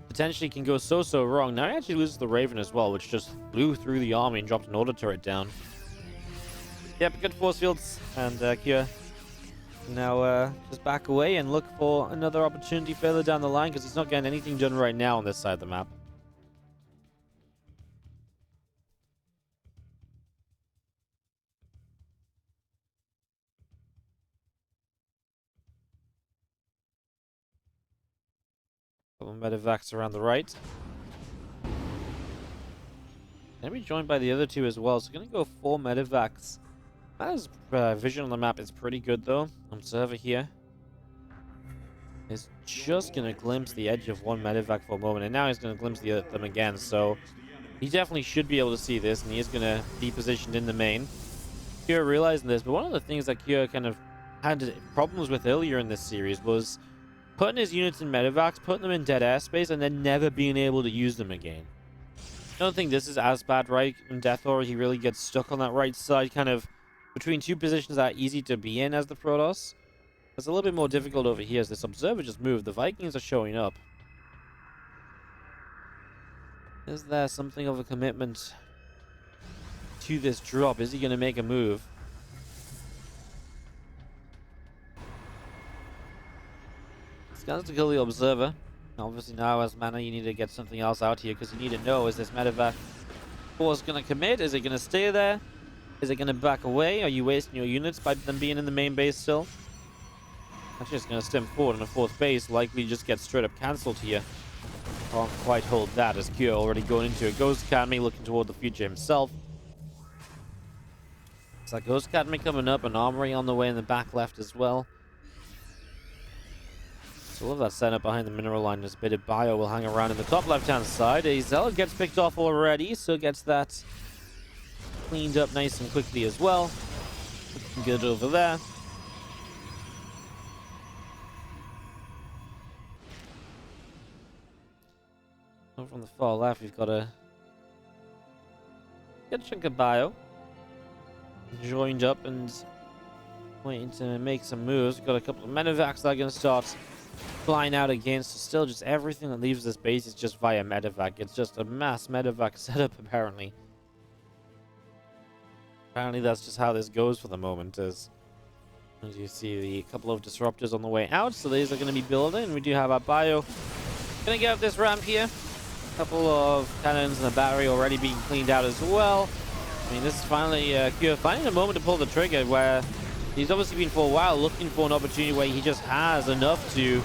potentially can go so wrong. Now he actually loses the Raven as well, which just blew through the army and dropped an auto turret down. Yep, good force fields, and Kyo now just back away and look for another opportunity further down the line, because he's not getting anything done right now on this side of the map. Couple Medivacs around the right. Gonna be joined by the other 2 as well, so gonna go 4 Medivacs. MaNa's vision on the map is pretty good though. Observer here is just gonna glimpse the edge of 1 Medivac for a moment, and now he's gonna glimpse them again, so he definitely should be able to see this, and he is gonna be positioned in the main. Kyo realizing this, but one of the things that Kyo kind of had problems with earlier in this series was putting his units in Medivacs, putting them in dead airspace, and then never being able to use them again. I don't think this is as bad, right? In Deathor, he really gets stuck on that right side, kind of between 2 positions that are easy to be in as the Protoss. It's a little bit more difficult over here as this Observer just moved. The Vikings are showing up. Is there something of a commitment to this drop? Is he going to make a move? Scans to kill the Observer. Obviously now as MaNa, you need to get something else out here because you need to know, is this medevac force going to commit? Is it going to stay there? Is it going to back away? Are you wasting your units by them being in the main base still? Actually, it's going to stem forward on the fourth base. Likely just get straight up cancelled here. Can't quite hold that as Kyo already going into a Ghost Academy, looking toward the future himself. It's like Ghost Academy coming up, an armory on the way in the back left as well. So all of that setup behind the mineral line. This bit of bio will hang around in the top left-hand side. A Zealot gets picked off already, so gets that cleaned up nice and quickly as well. Looking good over there. Over on the far left, we've got a good chunk of bio joined up and waiting to make some moves. We've got a couple of medevacs that are going to start flying out again. So still just everything that leaves this base is just via medevac. It's just a mass medevac setup apparently. Apparently that's just how this goes for the moment. As you see the couple of disruptors on the way out. So these are going to be building. We do have our bio. Going to get up this ramp here. Couple of cannons and a battery already being cleaned out as well. I mean, this is finally Kyo finding a moment to pull the trigger where he's obviously been for a while looking for an opportunity where he just has enough to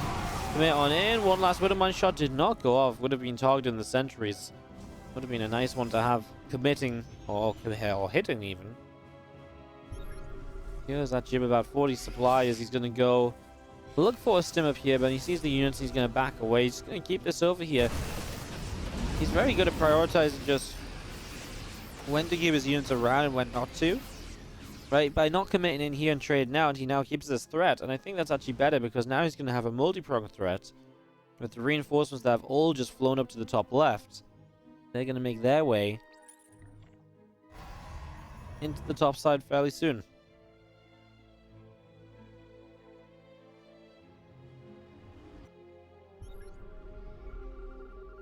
commit on in. One last Widowmine shot did not go off. Would have been targeted in the sentries. Would have been a nice one to have committing or hitting even. Here's that jib about 40 supply as he's going to go look for a stim up here, but he sees the units. He's going to back away. He's going to keep this over here. He's very good at prioritizing just when to give his units around and when not to. Right, by not committing in here and trading out, he now keeps this threat. And I think that's actually better because now he's going to have a multi-pronged threat with the reinforcements that have all just flown up to the top left. They're going to make their way into the top side fairly soon.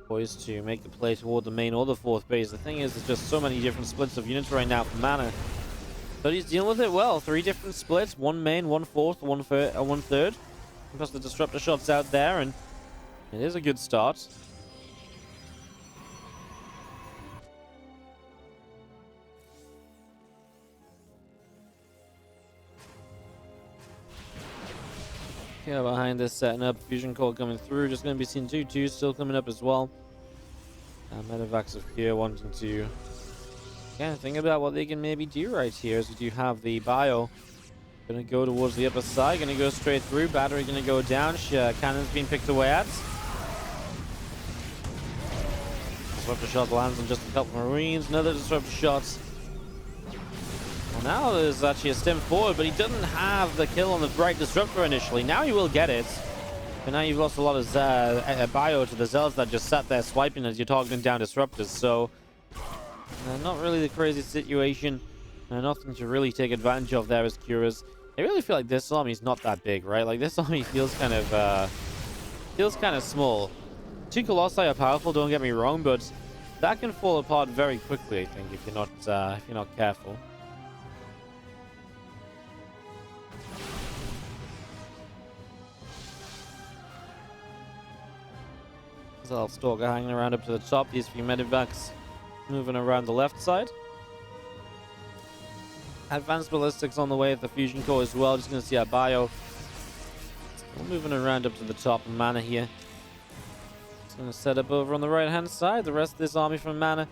Poised to make the play toward the main or the fourth base. The thing is, there's just so many different splits of units right now for MaNa. But he's dealing with it well. 3 different splits. 1 main, 1 fourth, 1 third. Plus the disruptor shots out there, and it is a good start. Yeah, behind this setting up, fusion core coming through. Just going to be seeing 2-2 still coming up as well. Medevacs of here wanting to think about what they can maybe do right here, as we do have the bio. Going to go towards the upper side, going to go straight through. Battery going to go down. Cannon's being picked away at. Disruptor shot lands on just a couple of Marines. Another disruptor shot. Well, now there's actually a stem forward, but he doesn't have the kill on the right disruptor initially. Now he will get it. But now you've lost a lot of bio to the Zealots that just sat there swiping as you're targeting down disruptors. So, not really the craziest situation. Nothing to really take advantage of there as Curious. I really feel like this army's not that big, right? Like, this army feels kind of small. 2 Colossi are powerful, don't get me wrong, but that can fall apart very quickly, I think, if you're not careful. Stalker hanging around up to the top. These few medevacs moving around the left side. Advanced ballistics on the way at the fusion core as well. Just going to see our bio. Still moving around up to the top of MaNa here. Just going to set up over on the right hand side. The rest of this army from MaNa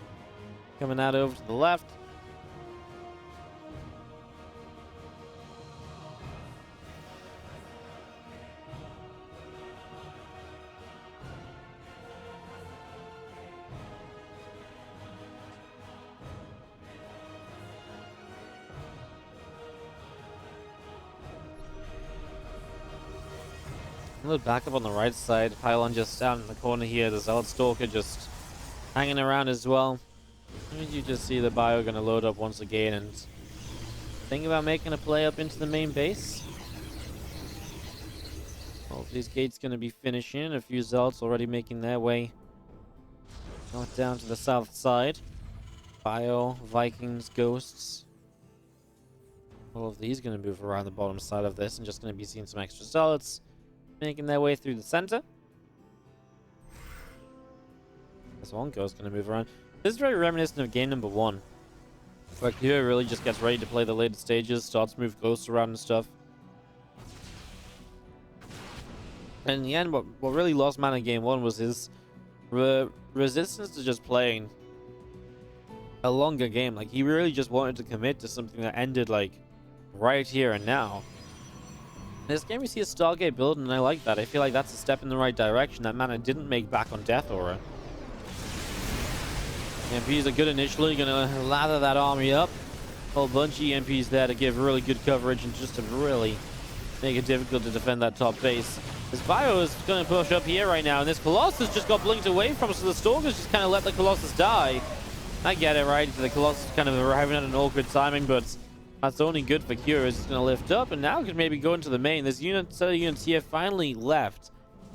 coming out over to the left. A little backup on the right side. Pylon just down in the corner here. The Zealot Stalker just hanging around as well. You just see the bio going to load up once again and think about making a play up into the main base. All of these gates going to be finishing. A few Zealots already making their way not down to the south side. Bio, Vikings, Ghosts. All of these going to move around the bottom side of this and just going to be seeing some extra Zealots making their way through the center. This one goes going to move around. This is very reminiscent of game number 1. Where Kyo really just gets ready to play the later stages, starts to move ghosts around and stuff. And in the end, what really lost MaNa game 1 was his resistance to just playing a longer game. Like, he really just wanted to commit to something that ended, like, right here and now. In this game, we see a Stargate build, and I like that. I feel like that's a step in the right direction that MaNa didn't make back on Death Aura. EMPs are good initially, gonna lather that army up. A whole bunch of EMPs there to give really good coverage and just to really make it difficult to defend that top base. This Bio is gonna push up here right now, and this Colossus just got blinked away from, so the Stalkers just kind of let the Colossus die. I get it, right? The Colossus kind of arriving at an awkward timing, but that's only good for Curious. It's gonna lift up, and now could maybe go into the main. This set of units here finally left,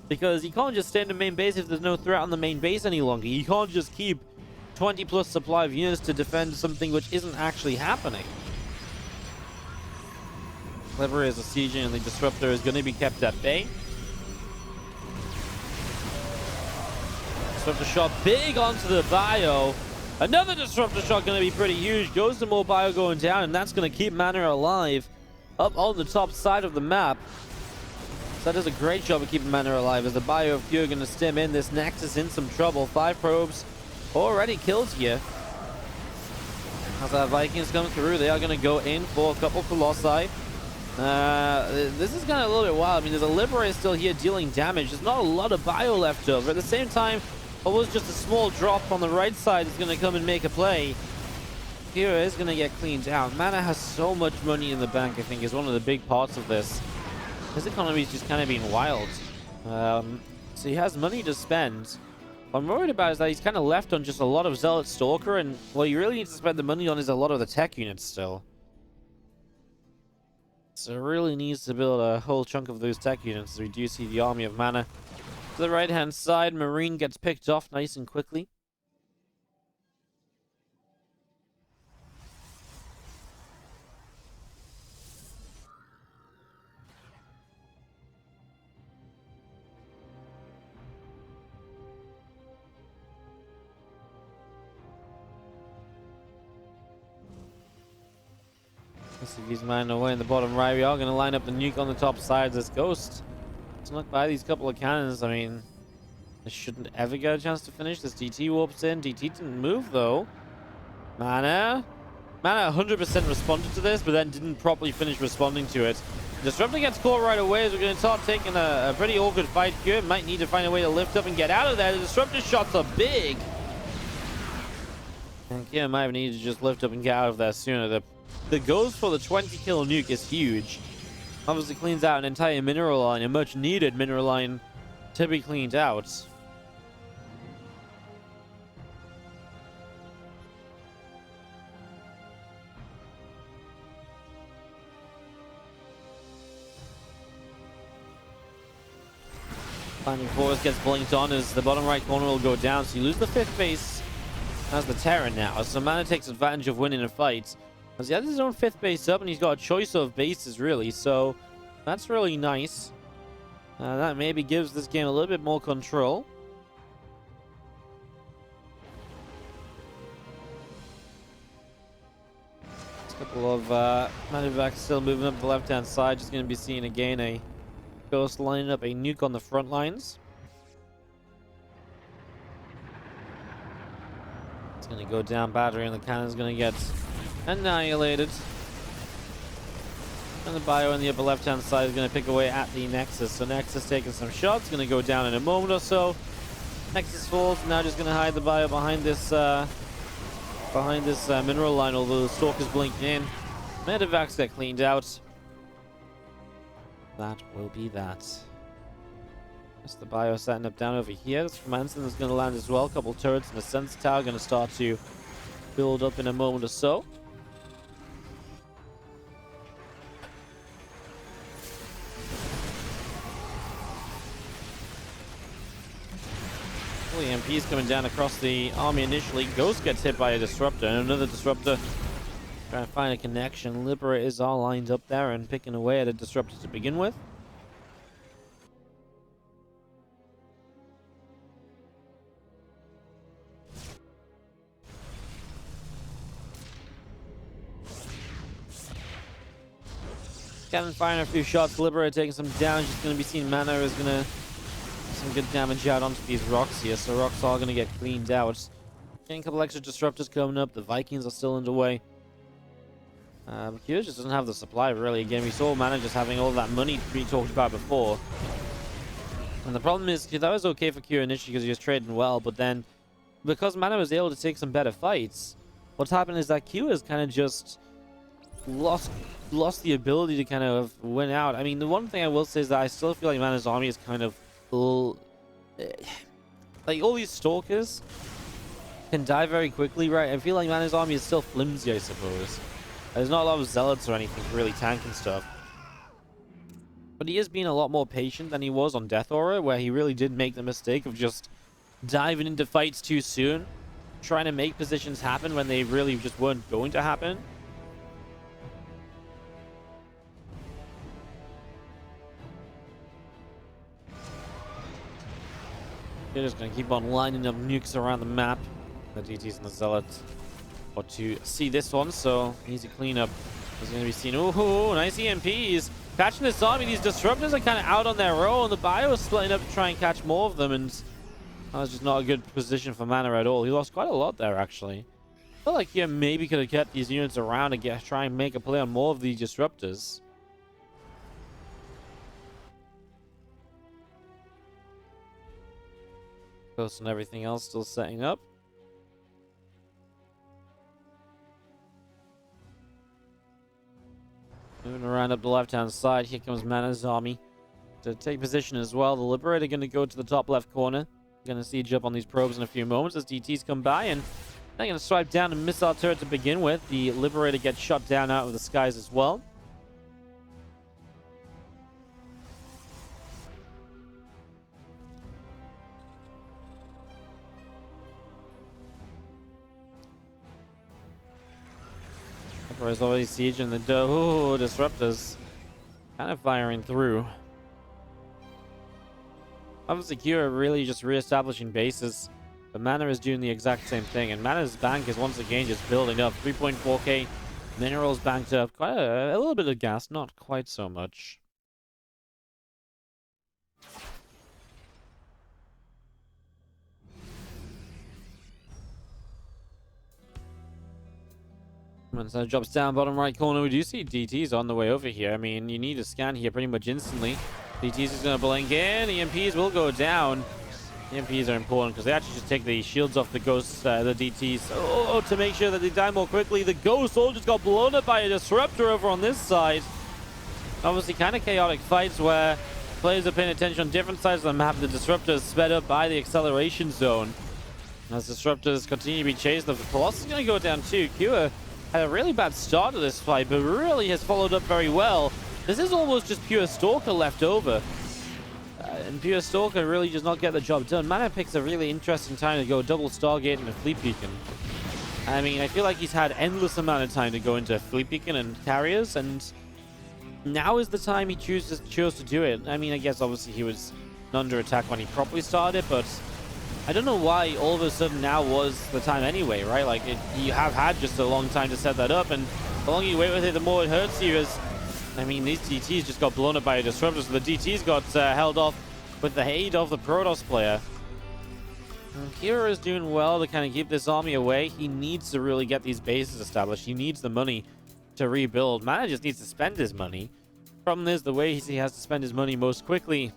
because you can't just stay in the main base if there's no threat on the main base any longer. You can't just keep 20 plus supply of units to defend something which isn't actually happening. Clever is a sieging, and the Disruptor is going to be kept at bay. Disruptor shot big onto the Bio. Another Disruptor shot going to be pretty huge. Goes to more Bio going down, and that's going to keep MaNa alive up on the top side of the map. So that does a great job of keeping MaNa alive, as the Bio of Q going to stem in. This Nexus in some trouble. 5 probes already killed here. As our Vikings come through, they are going to go in for a couple Colossi. This is kind of a little bit wild. I mean, there's a Liberator still here dealing damage. There's not a lot of Bio left over. At the same time, what was just a small drop on the right side is going to come and make a play. Here is going to get cleaned out. MaNa has so much money in the bank, I think, is one of the big parts of this. His economy is just kind of being wild. So he has money to spend. What I'm worried about is that he's kind of left on just a lot of Zealot Stalker, and what you really need to spend the money on is a lot of the tech units still. So it really needs to build a whole chunk of those tech units, as we do see the army of MaNa. To the right-hand side, Marine gets picked off nice and quickly. Let's see if he's minding away in the bottom right. We are going to line up the nuke on the top side of this Ghost. Snuck by these couple of cannons. I mean, they shouldn't ever get a chance to finish. This DT warps in. DT didn't move, though. MaNa 100% responded to this, but then didn't properly finish responding to it. Disruptor gets caught right away, as we're going to start taking a pretty awkward fight here. Might need to find a way to lift up and get out of there. The Disruptor shots are big. And Kia might have needed to just lift up and get out of there sooner. The goes for the 20 kill nuke is huge. Obviously cleans out an entire mineral line, a much needed mineral line to be cleaned out. Climbing Forest gets blinked on as the bottom right corner will go down, so you lose the 5th base as the Terror now. So MaNa takes advantage of winning a fight, as he has his own 5th base up, and he's got a choice of bases, really, so that's really nice. That maybe gives this game a little bit more control. A couple of Medevacs still moving up the left-hand side. Just going to be seeing again a Ghost lining up a nuke on the front lines. It's going to go down battery, and the cannon's going to get annihilated. And the Bio on the upper left-hand side is going to pick away at the Nexus. So Nexus taking some shots, going to go down in a moment or so. Nexus falls, now just going to hide the Bio behind this mineral line, although the Stalker's blinking in. Medevacs get cleaned out. That will be that. That's the Bio setting up down over here. This Manson is going to land as well. A couple turrets and a sensor tower going to start to build up in a moment or so. The EMPs coming down across the army initially. Ghost gets hit by a Disruptor, and another Disruptor trying to find a connection. Liberators all lined up there and picking away at a Disruptor to begin with. Cannon firing a few shots. Liberator taking some damage. Just going to be seen. MaNa is going to some good damage out onto these rocks here. So rocks are going to get cleaned out. Getting a couple extra disruptors coming up. The Vikings are still underway. Kira just doesn't have the supply really. Again, we saw MaNa just having all that money we talked about before. And the problem is, that was okay for Kira initially because he was trading well, but then because MaNa was able to take some better fights, what's happened is that Kira has kind of just lost the ability to kind of win out. I mean, the one thing I will say is that I still feel like MaNa's army is kind of like all these stalkers can die very quickly, right? I feel like MaNa's army is still flimsy, I suppose. There's not a lot of zealots or anything to really tank and stuff. But he is being a lot more patient than he was on Death Aura, where he really did make the mistake of just diving into fights too soon, trying to make positions happen when they really just weren't going to happen. They're just going to keep on lining up nukes around the map. The DTs and the Zealots. Or to see this one, so easy cleanup is going to be seen. Ooh, nice EMPs. Catching this army, these disruptors are kind of out on their own. The bio is splitting up to try and catch more of them, and that was just not a good position for MaNa at all. He lost quite a lot there, actually. I feel like he maybe could have kept these units around and try and make a play on more of the disruptors. Ghosts and everything else still setting up. Moving around up the left-hand side. Here comes MaNa's army to take position as well. The Liberator going to go to the top left corner. Going to siege up on these probes in a few moments as DTs come by, and they're going to swipe down a missile turret to begin with. The Liberator gets shot down out of the skies as well. Emperor's already sieging the disruptors. Kind of firing through. Obviously, Kira really just re-establishing bases. But MaNa is doing the exact same thing. And MaNa's bank is once again just building up. 3.4k minerals banked up. Quite a little bit of gas, not quite so much. Once that drops down bottom right corner, we do see DTs on the way over here. I mean, you need a scan here pretty much instantly. DTs is going to blink in. EMPs will go down. EMPs are important because they actually just take the shields off the ghosts, the DTs. To make sure that they die more quickly. The ghost all just got blown up by a disruptor over on this side. Obviously, kind of chaotic fights where players are paying attention on different sides of the map. The disruptors sped up by the acceleration zone. As disruptors continue to be chased, the Colossus is going to go down too. Kua had a really bad start to this fight, but really has followed up very well. This is almost just pure Stalker left over. And pure Stalker really does not get the job done. MaNa picks a really interesting time to go double Stargate and a Fleet Beacon. I mean, I feel like he's had endless amount of time to go into Fleet Beacon and carriers, and now is the time he chose to do it. I mean, I guess obviously he was under attack when he properly started, but I don't know why all of a sudden now was the time anyway, right? Like, you have had just a long time to set that up, and the longer you wait with it, the more it hurts you. As I mean, these DTs just got blown up by a disruptor, so the DTs got held off with the aid of the Protoss player. And Kira is doing well to kind of keep this army away. He needs to really get these bases established. He needs the money to rebuild. MaNa just needs to spend his money. Problem is, the way he has to spend his money most quickly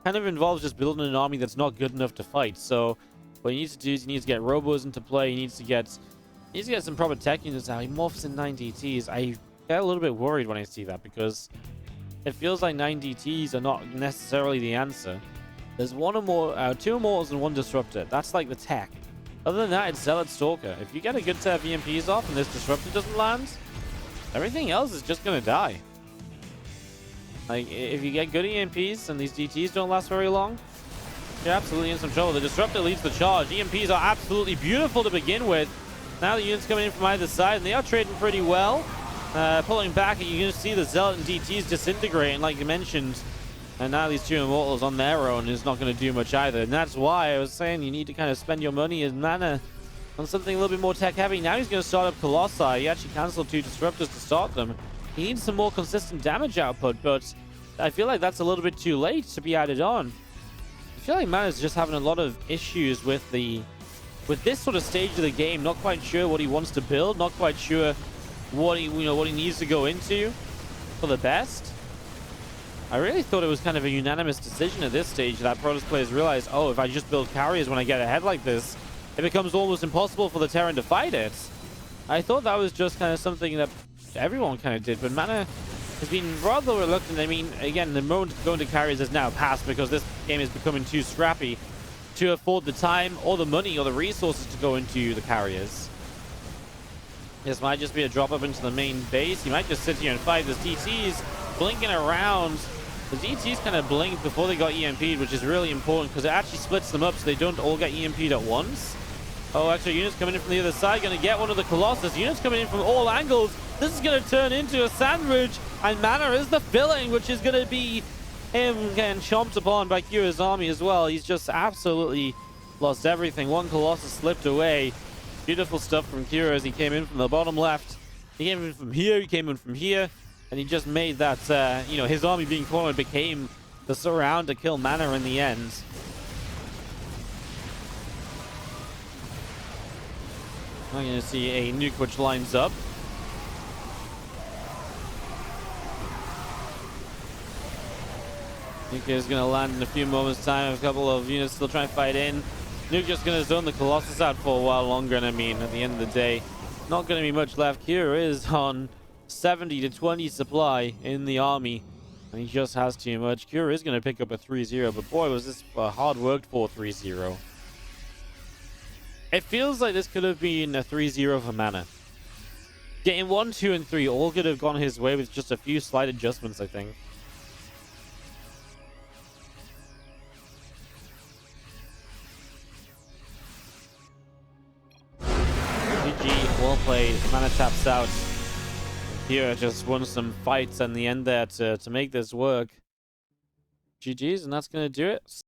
kind of involves just building an army that's not good enough to fight. So what he needs to do is he needs to get robos into play. He needs to get some proper tech units out. He morphs in 9 DTs. I get a little bit worried when I see that because it feels like 9 DTs are not necessarily the answer. There's two Immortals and 1 Disruptor. That's like the tech. Other than that, it's Zealot Stalker. If you get a good set of EMPs off and this Disruptor doesn't land, everything else is just going to die. Like, if you get good EMPs and these DTs don't last very long, you're absolutely in some trouble. The Disruptor leads the charge. EMPs are absolutely beautiful to begin with. Now the units coming in from either side, and they are trading pretty well. Pulling back, and you're going to see the Zealot and DTs disintegrating, like you mentioned. And now these 2 Immortals on their own is not going to do much either. And that's why I was saying you need to kind of spend your money as MaNa on something a little bit more tech-heavy. Now he's going to start up Colossi. He actually cancelled 2 Disruptors to start them. He needs some more consistent damage output, but I feel like that's a little bit too late to be added on. I feel like MaNa's just having a lot of issues with this sort of stage of the game. Not quite sure what he wants to build. Not quite sure what he needs to go into for the best. I really thought it was kind of a unanimous decision at this stage that Protoss players realized, oh, if I just build carriers when I get ahead like this, it becomes almost impossible for the Terran to fight it. I thought that was just kind of something that everyone kind of did, but MaNa has been rather reluctant. I mean, again, the moment to go into carriers has now passed because this game is becoming too scrappy to afford the time or the money or the resources to go into the carriers. This might just be a drop up into the main base. He might just sit here and fight. There's DTs blinking around. The DTs kind of blinked before they got EMP'd, which is really important because it actually splits them up so they don't all get EMP'd at once. Oh, extra units coming in from the other side. Going to get one of the Colossus. Units coming in from all angles. This is going to turn into a sandwich. And MaNa is the filling, which is going to be him getting chomped upon by Kira's army as well. He's just absolutely lost everything. One Colossus slipped away. Beautiful stuff from Kira as he came in from the bottom left. He came in from here. He came in from here. And he just made that, his army being cornered became the surround to kill MaNa in the end. I'm going to see a nuke which lines up. Nuke is going to land in a few moments' time. A couple of units still trying to fight in. Nuke just going to zone the Colossus out for a while longer. And I mean, at the end of the day, not going to be much left. Kira is on 70 to 20 supply in the army, and he just has too much. Kira is going to pick up a 3-0, but boy, was this a hard worked for 3-0. It feels like this could have been a 3-0 for MaNa. Getting 1, 2, and 3 all could have gone his way with just a few slight adjustments, I think. GG, well played. MaNa taps out. Here just won some fights in the end there to make this work. GG's, and that's going to do it.